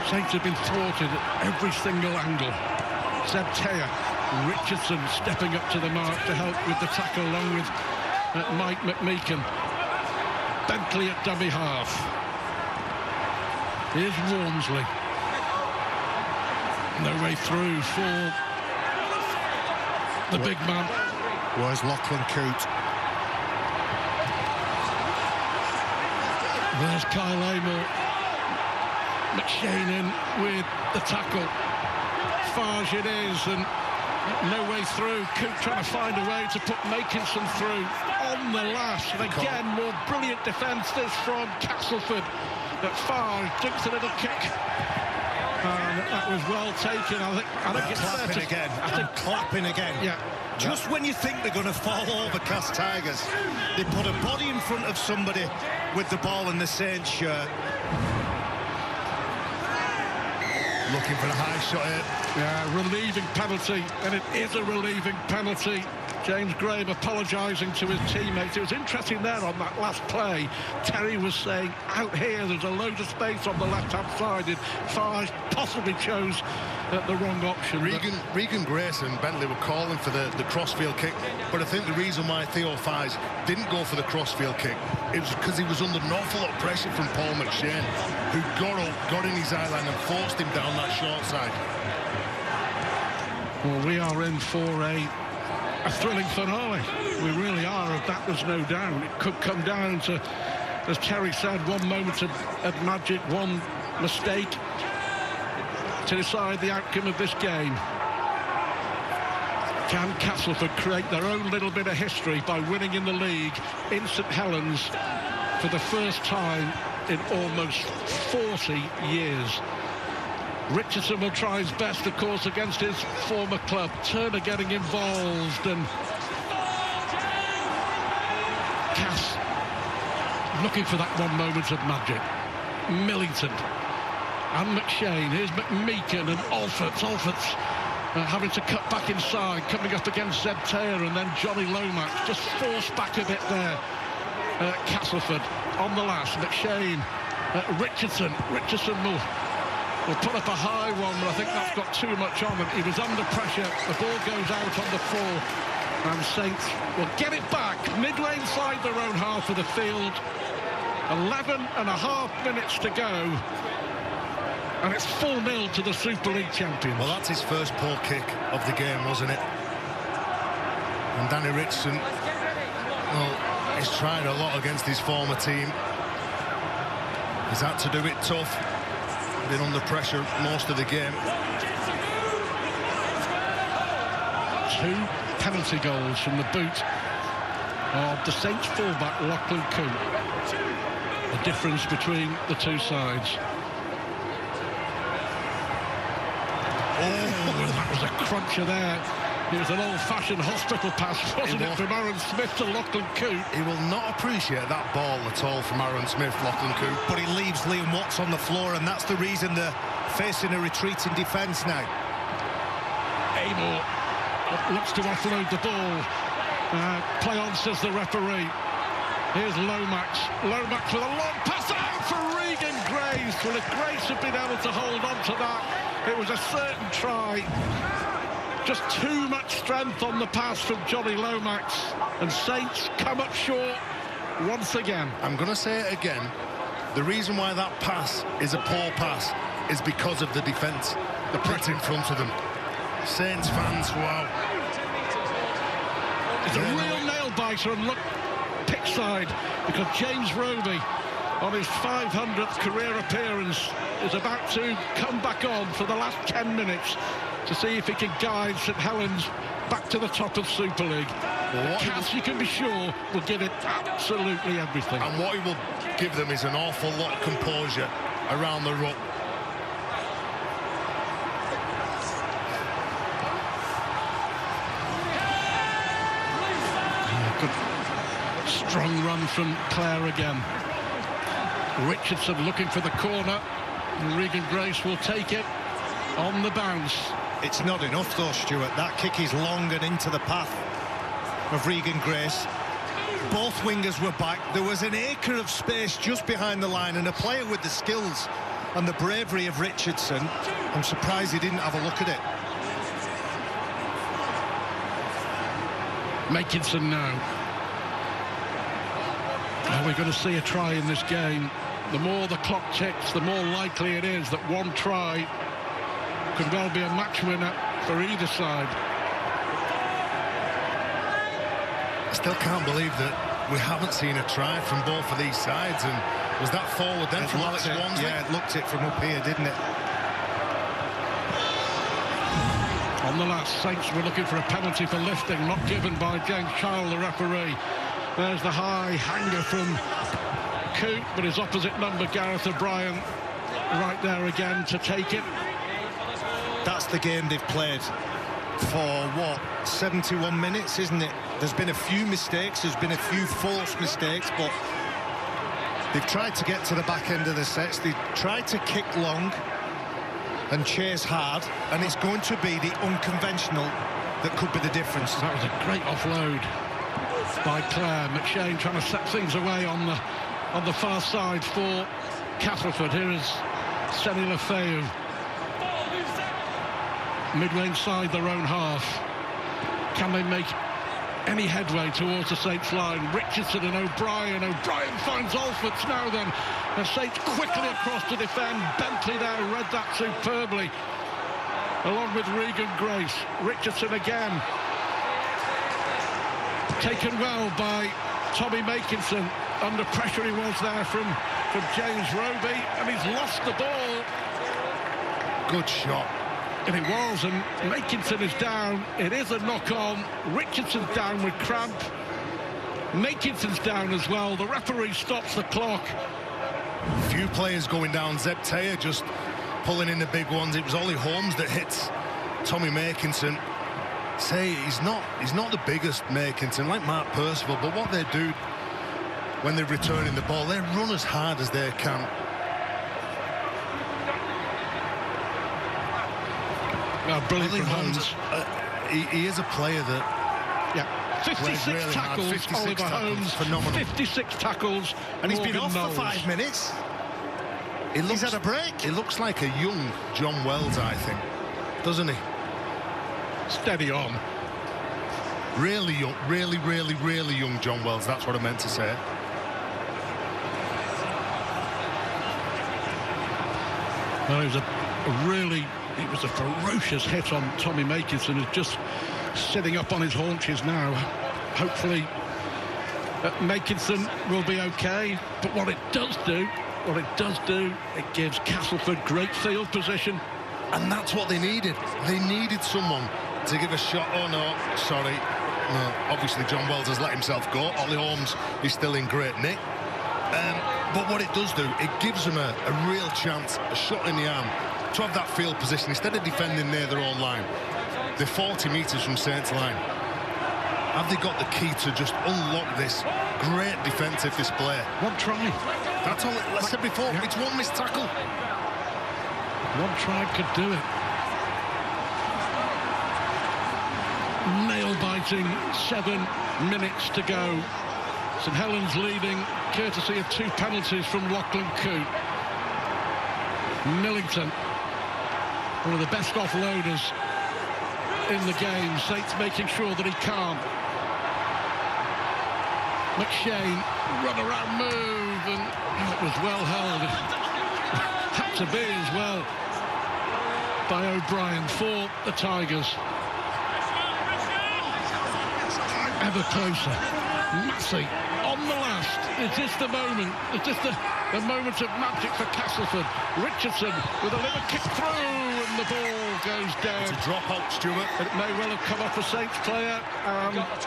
[SPEAKER 3] Saints have been thwarted at every single angle. Zeb Taylor. Richardson stepping up to the mark to help with the tackle, along with Mike McMeekan. Bentley at dummy half. Here's Walmsley. No way through for the big man.
[SPEAKER 1] Where's Lachlan Coote?
[SPEAKER 3] There's Kyle Amor. McShane in with the tackle. Farge it is, and no way through. Coote trying to find a way to put Makinson through on the lash. And again, more brilliant defence this from Castleford. But Farge dinks a little kick. And that was well taken. I think it's
[SPEAKER 1] clapping again. I think clapping again.
[SPEAKER 3] Yeah.
[SPEAKER 1] Just when you think they're going to fall over Cas Tigers, they put a body in front of somebody with the ball in the Saints shirt.
[SPEAKER 4] Looking for a high shot here.
[SPEAKER 3] Yeah, relieving penalty, and it is a relieving penalty. James Graham apologising to his teammates. It was interesting there on that last play. Terry was saying, out here, there's a load of space on the left-hand side. And Farge possibly chose the wrong option.
[SPEAKER 4] Regan Grace and Bentley were calling for the crossfield kick, but I think the reason why Theo Farge didn't go for the crossfield kick, it was because he was under an awful lot of pressure from Paul McShane, who got in his eye line and forced him down that short side.
[SPEAKER 3] Well, we are in for a thrilling finale. We really are, of that there's no doubt. It could come down to, as Terry said, one moment of magic, one mistake to decide the outcome of this game. Can Castleford create their own little bit of history by winning in the league in St Helens for the first time in almost 40 years? Richardson will try his best, of course, against his former club. Turner getting involved, and Cass looking for that one moment of magic. Millington and McShane. Here's McMeekan and Alfords having to cut back inside, coming up against Zeb Taylor, and then Johnny Lomax just forced back a bit there. Castleford on the last. McShane, Richardson will put up a high one, but I think that's got too much on him. He was under pressure. The ball goes out on the floor. And Saints will get it back midway inside their own half of the field. 11.5 minutes to go. And it's 4-0 to the Super League champions.
[SPEAKER 4] Well, that's his first poor kick of the game, wasn't it? And Danny Richardson, well, he's tried a lot against his former team. He's had to do it tough. Been under pressure most of the game.
[SPEAKER 3] 2 penalty goals from the boot of the Saints fullback Lachlan Coote. The difference between the two sides. Oh, that was a cruncher there. It was an old-fashioned hospital pass, wasn't it, from Aaron Smith to Lachlan Coote.
[SPEAKER 4] He will not appreciate that ball at all from Aaron Smith, Lachlan Coote.
[SPEAKER 1] But he leaves Liam Watts on the floor, and that's the reason they're facing a retreating defence now.
[SPEAKER 3] Amor looks to offload the ball. Play on, says the referee. Here's Lomax. Lomax with a long pass out for Regan Grace. Well, if Grace had been able to hold on to that, it was a certain try. Just too much strength on the pass from Johnny Lomax. And Saints come up short once again.
[SPEAKER 4] I'm going to say it again. The reason why that pass is a poor pass is because of the defence. The put in front of them. Saints fans, wow.
[SPEAKER 3] It's a real nail-biter, and look, pitch side, because James Roby, on his 500th career appearance, is about to come back on for the last 10 minutes to see if he can guide St Helens back to the top of Super League.
[SPEAKER 4] Well,
[SPEAKER 3] Cass, you can be sure, will give it absolutely everything.
[SPEAKER 4] And what he will give them is an awful lot of composure around the ruck.
[SPEAKER 3] Good strong run from Clare again. Richardson looking for the corner. Regan Grace will take it on the bounce.
[SPEAKER 1] It's not enough though, Stuart. That kick is long and into the path of Regan Grace. Both wingers were back. There was an acre of space just behind the line, and a player with the skills and the bravery of Richardson, I'm surprised he didn't have a look at it.
[SPEAKER 3] Makinson now. Are we going to see a try in this game? The more the clock ticks, the more likely it is that one try could well be a match winner for either side.
[SPEAKER 4] I still can't believe that we haven't seen a try from both of these sides. And was that forward then from Alex Wansley?
[SPEAKER 1] Yeah, it looked it from up here, didn't it?
[SPEAKER 3] On the last, Saints were looking for a penalty for lifting, not given by James Child, the referee. There's the high hanger from Coote, but his opposite number, Gareth O'Brien, right there again to take it.
[SPEAKER 1] That's the game they've played for, what, 71 minutes, isn't it? There's been a few mistakes, there's been a few forced mistakes, but they've tried to get to the back end of the sets. They've tried to kick long and chase hard, and it's going to be the unconventional that could be the difference.
[SPEAKER 3] That was a great offload by Clare. McShane trying to set things away on the far side for Castleford. Here is Seni Lefeu. Midway inside their own half. Can they make any headway towards the Saints line? Richardson and O'Brien. O'Brien finds Alfords now then. The Saints quickly across to defend. Bentley there read that superbly, along with Regan Grace. Richardson again. Taken well by Tommy Makinson. Under pressure he was there from James Roby, and he's lost the ball.
[SPEAKER 4] Good shot.
[SPEAKER 3] And it was, and Makinson is down. It is a knock-on. Richardson's down with cramp. Makinson's down as well. The referee stops the clock.
[SPEAKER 4] Few players going down. Zeb Taylor just pulling in the big ones. It was Ollie Holmes that hits Tommy Makinson. Say he's not the biggest Makinson, like Mark Percival, but what they do when they're returning the ball, they run as hard as they can.
[SPEAKER 3] Brilliant from Holmes.
[SPEAKER 4] He is a player that...
[SPEAKER 3] Yeah, 56 really tackles, 56 Oliver Holmes. Phenomenal. 56 tackles.
[SPEAKER 1] And he's been off for 5 minutes. He's had a break.
[SPEAKER 4] He looks like a young John Wells, I think. Doesn't he?
[SPEAKER 3] Steady on.
[SPEAKER 4] Really young, really young John Wells. That's what I meant to say.
[SPEAKER 3] Well, it was a ferocious hit on Tommy Makinson, who's just sitting up on his haunches now. Hopefully, Makinson will be okay. But what it does do, it gives Castleford great field position.
[SPEAKER 4] And that's what they needed. They needed someone to give a shot. Oh, no, sorry. No, obviously, John Wells has let himself go. Ollie Holmes is still in great nick. But what it does do, it gives them a real chance, a shot in the arm, to have that field position instead of defending near their own line. They're 40 metres from Saints' line. Have they got the key to just unlock this great defensive display?
[SPEAKER 3] One try.
[SPEAKER 4] That's all I said before. Yeah. It's one missed tackle.
[SPEAKER 3] One try could do it. Nail-biting 7 minutes to go. St Helens leading courtesy of 2 penalties from Lachlan Coote. Millington, one of the best offloaders in the game. Saints making sure that he can't. McShane, run around move, and it was well held. It had to be as well by O'Brien for the Tigers. Ever closer. Massey on the last. Is this the moment? Is this the moment of magic for Castleford? Richardson with a little kick through, and the ball goes down.
[SPEAKER 4] It's a dropout, Stuart.
[SPEAKER 3] It may well have come off a Saints player.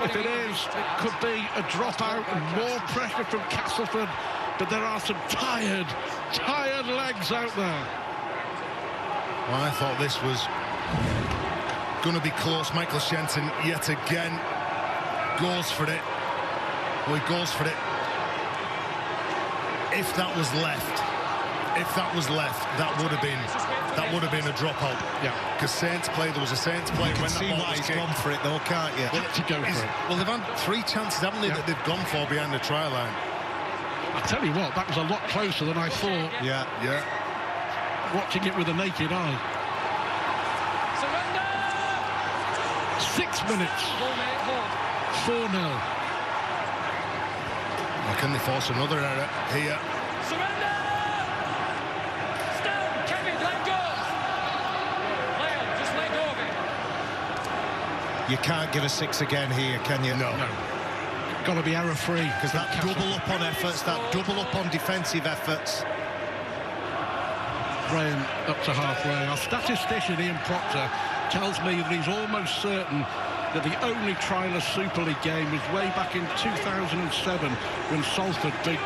[SPEAKER 3] If it is, it could be a dropout and more pressure from Castleford. But there are some tired legs out there.
[SPEAKER 4] Well, I thought this was going to be close. Michael Shenton yet again goes for it. Well, he goes for it. If that was left, that would have been a dropout.
[SPEAKER 3] Yeah.
[SPEAKER 4] Because Saints play, there was a Saints play when that ball was kicked.
[SPEAKER 1] Gone for it though, can't you?
[SPEAKER 3] Well, to go for it.
[SPEAKER 4] Well, they've had 3 chances, haven't they, that they've gone for behind the try line.
[SPEAKER 3] I tell you what, that was a lot closer than I thought.
[SPEAKER 4] Yeah.
[SPEAKER 3] Watching it with a naked eye.
[SPEAKER 5] Surrender!
[SPEAKER 3] 6 minutes. 4-0.
[SPEAKER 4] Can they force another error here?
[SPEAKER 5] Surrender! Stand! Kevin, let go! Leon, just let go of it.
[SPEAKER 1] You can't give a 6 again here, can you?
[SPEAKER 4] No.
[SPEAKER 3] Got to be error-free.
[SPEAKER 1] Because that double up on efforts, that double up on defensive efforts.
[SPEAKER 3] Graham up to halfway. Our statistician, Ian Proctor, tells me that he's almost certain that the only tryless Super League game was way back in 2007 when Salford beat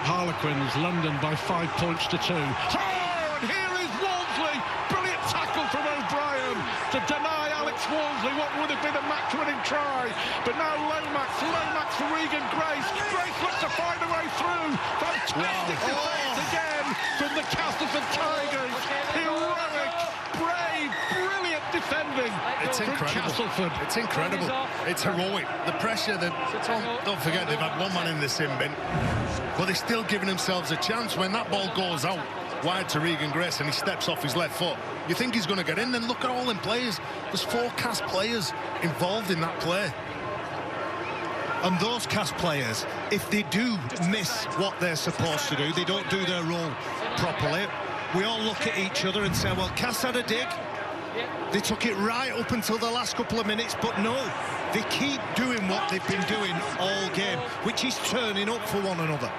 [SPEAKER 3] Harlequins London by 5 points to 2. Oh, and here is Walmsley. Brilliant tackle from O'Brien to deny Alex Walmsley what would have been a match-winning try. But now Lomax for Regan Grace. Grace looks to find a way through. Fantastic defence again from the Castleford Tigers. Heroic, brave, brilliant defending.
[SPEAKER 4] It's incredible.
[SPEAKER 3] Castleford.
[SPEAKER 4] It's incredible. It's heroic. The pressure that... Don't forget, they've had 1 man in the sin bin. But they're still giving themselves a chance. When that ball goes out wide to Regan Grace and he steps off his left foot, you think he's going to get in. Then look at all them players. There's 4 Cas players involved in that play.
[SPEAKER 1] And those Cas players, if they do miss what they're supposed to do, they don't do their role properly, we all look at each other and say, well, Cas had a dig. They took it right up until the last couple of minutes, but no, they keep doing what they've been doing all game, which is turning up for one another.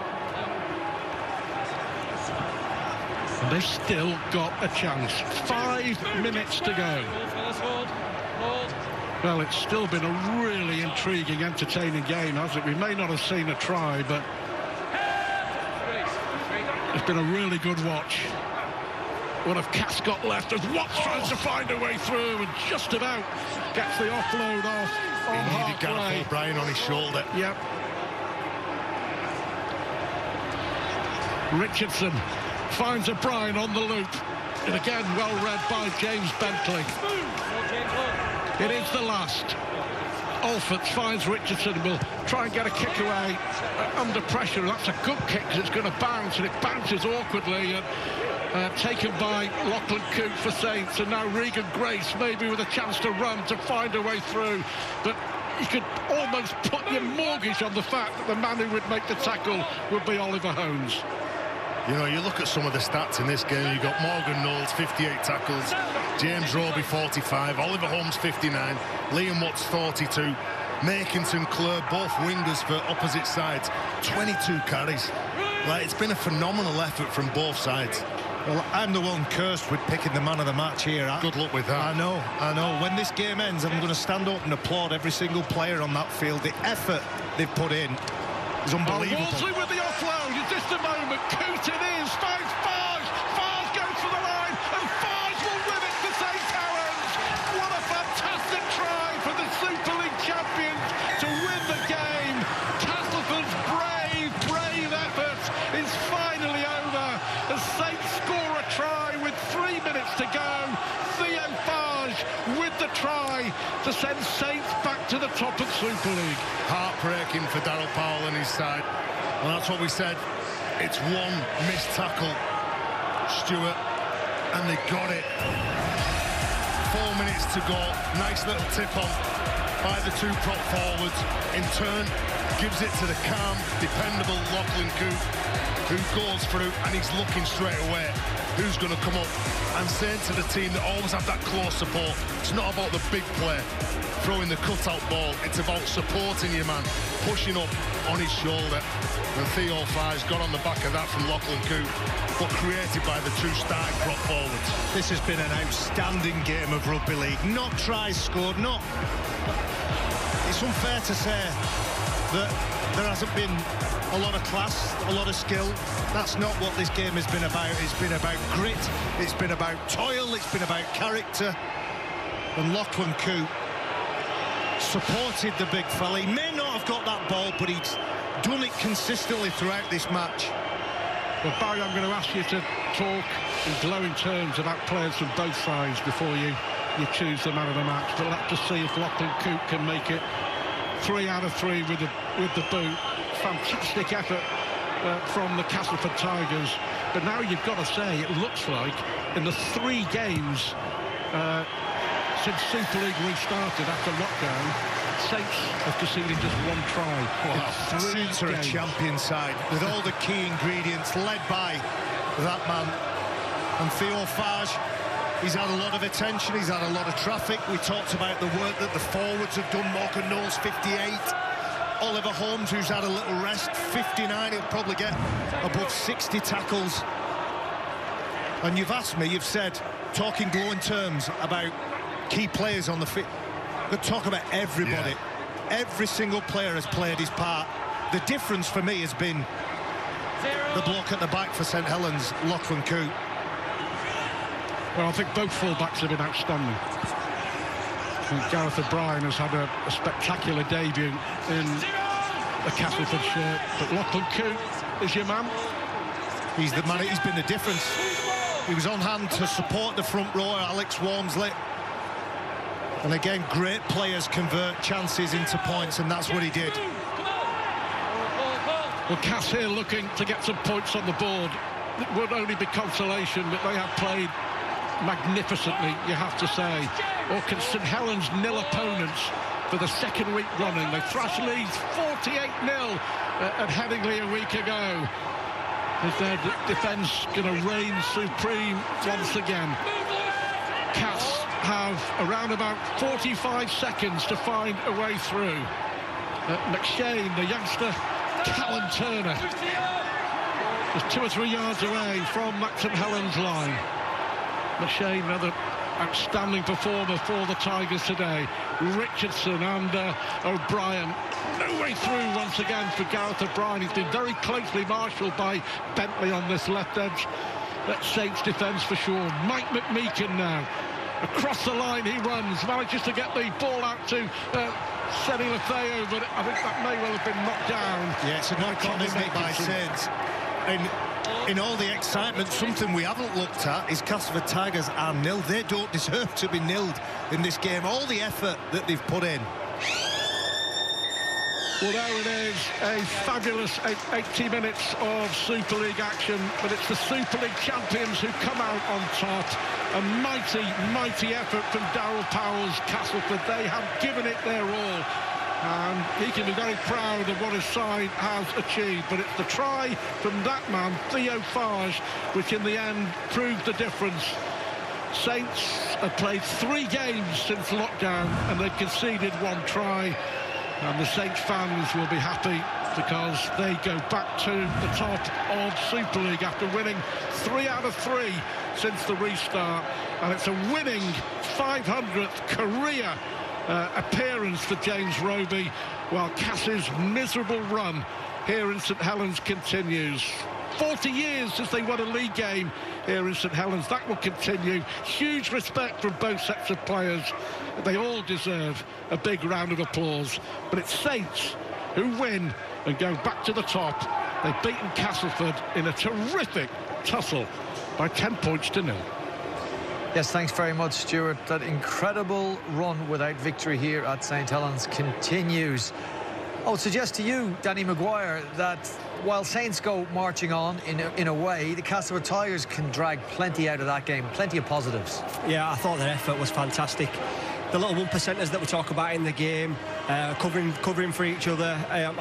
[SPEAKER 3] And they've still got a chance. 5 minutes to go. Well, it's still been a really intriguing, entertaining game, hasn't it? We may not have seen a try, but it's been a really good watch. What have Cas got left as Watts tries to find a way through and just about gets the offload off.
[SPEAKER 4] He needed Gareth O'Brien on his shoulder.
[SPEAKER 3] Yep. Richardson finds O'Brien on the loop. And again, well read by James Bentley. It is the last. Alford finds Richardson, will try and get a kick away under pressure. That's a good kick because it's going to bounce, and it bounces awkwardly. And taken by Lachlan Coote for Saints, and now Regan Grace maybe with a chance to run to find a way through. But you could almost put your mortgage on the fact that the man who would make the tackle would be Oliver Holmes.
[SPEAKER 4] You know, you look at some of the stats in this game. You've got Morgan Knowles, 58 tackles, James Roby, 45, Oliver Holmes, 59, Liam Watts, 42, Macon Sinclair, both wingers for opposite sides, 22 carries. Like, it's been a phenomenal effort from both sides.
[SPEAKER 1] Well, I'm the one cursed with picking the man of the match here.
[SPEAKER 4] Good luck with that.
[SPEAKER 1] I know. When this game ends, I'm going to stand up and applaud every single player on that field. The effort they've put in is unbelievable.
[SPEAKER 3] Wolseley with the offload. In just a moment, Coote it is. Finds Farge. Farge goes for the line, and Farge will win it for St Helens. What a fantastic try for the Super League champions to win the game. Castleford's brave effort is finally over as Saints score a try with 3 minutes to go. Theo Farge with the try to send Saints back to the top of Super League.
[SPEAKER 4] Heartbreaking for Darryl Powell and his side. And that's what we said. It's one missed tackle, Stuart, and they got it. 4 minutes to go. Nice little tip on by the two prop forwards. In turn, gives it to the calm, dependable Lachlan Coote, who goes through, and he's looking straight away who's going to come up. I'm saying to the team that always have that close support, it's not about the big play, throwing the cutout ball, it's about supporting your man, pushing up on his shoulder. And Theo Farge got on the back of that from Lachlan Coote, but created by the two starting prop forwards.
[SPEAKER 1] This has been an outstanding game of rugby league. Not tries scored, not... It's unfair to say that there hasn't been a lot of class, a lot of skill. That's not what this game has been about. It's been about grit, it's been about toil, it's been about character. And Lachlan Coote supported the big fella. He may not have got that ball, but he's done it consistently throughout this match.
[SPEAKER 3] Well, Barry, I'm going to ask you to talk in glowing terms about players from both sides before you choose the man of the match. But we'll have to see if Lachlan Coote can make it 3 out of 3 with the boot. Fantastic effort from the Castleford Tigers. But now you've got to say, it looks like in the 3 games since Super League restarted after lockdown, Saints have conceded just 1 try.
[SPEAKER 1] Saints are a champion side with all the key ingredients, led by that man. And Theo Farge, he's had a lot of attention, he's had a lot of traffic. We talked about the work that the forwards have done. Morgan Knowles, 58. Oliver Holmes, who's had a little rest, 59. He'll probably get above 60 tackles. And you've asked me, you've said, talking glowing terms about key players on the field. We'll talk about everybody. Yeah. Every single player has played his part. The difference for me has been the bloke at the back for St Helens, Lachlan Coote.
[SPEAKER 3] Well, I think both full-backs have been outstanding. I think Gareth O'Brien has had a spectacular debut in the Castleford shirt, but Lachlan Coote is your man.
[SPEAKER 1] He's the man, he's been the difference. He was on hand to support the front row, Alex Walmsley. And again, great players convert chances into points, and that's what he did.
[SPEAKER 3] Well, Cass here looking to get some points on the board. It would only be consolation, but they have played magnificently, you have to say. Or can St Helens nil opponents for the 2nd week running? They thrashed Leeds 48-0 at Headingley a week ago. Is their defence going to reign supreme once again? Cass have around about 45 seconds to find a way through. McShane, the youngster, Callan Turner, is 2 or 3 yards away from that St Helens line. McShane, another outstanding performer for the Tigers today. Richardson and O'Brien. No way through once again for Gareth O'Brien. He's been very closely marshalled by Bentley on this left edge. That's Saints defence for sure. Mike McMeekin now. Across the line he runs, manages to get the ball out to Seni Lefeo, but I think that may well have been knocked down.
[SPEAKER 1] Yeah, it's a knock-on, isn't it, by Saints. In all the excitement, something we haven't looked at is Castleford Tigers are nil. They don't deserve to be nilled in this game. All the effort that they've put in.
[SPEAKER 3] Well, there it is, a fabulous 80 minutes of Super League action, but it's the Super League champions who come out on top. A mighty, mighty effort from Darryl Powell's Castleford. They have given it their all, and he can be very proud of what his side has achieved. But it's the try from that man, Theo Farge, which in the end proved the difference. Saints have played 3 games since lockdown, and they've conceded 1 try. And the Saints fans will be happy because they go back to the top of Super League after winning 3 out of 3 since the restart. And it's a winning 500th career appearance for James Roby, while Cass's miserable run here in St Helens continues. 40 years since they won a league game here in St Helens. That will continue. Huge respect from both sets of players. They all deserve a big round of applause. But it's Saints who win and go back to the top. They've beaten Castleford in a terrific tussle by 10 points to 0.
[SPEAKER 8] Yes, thanks very much, Stuart. That incredible run without victory here at St Helens continues. I would suggest to you, Danny Maguire, that while Saints go marching on in a way, the Castleford Tigers can drag plenty out of that game, plenty of positives.
[SPEAKER 2] Yeah, I thought their effort was fantastic. The little 1%ers that we talk about in the game, covering for each other.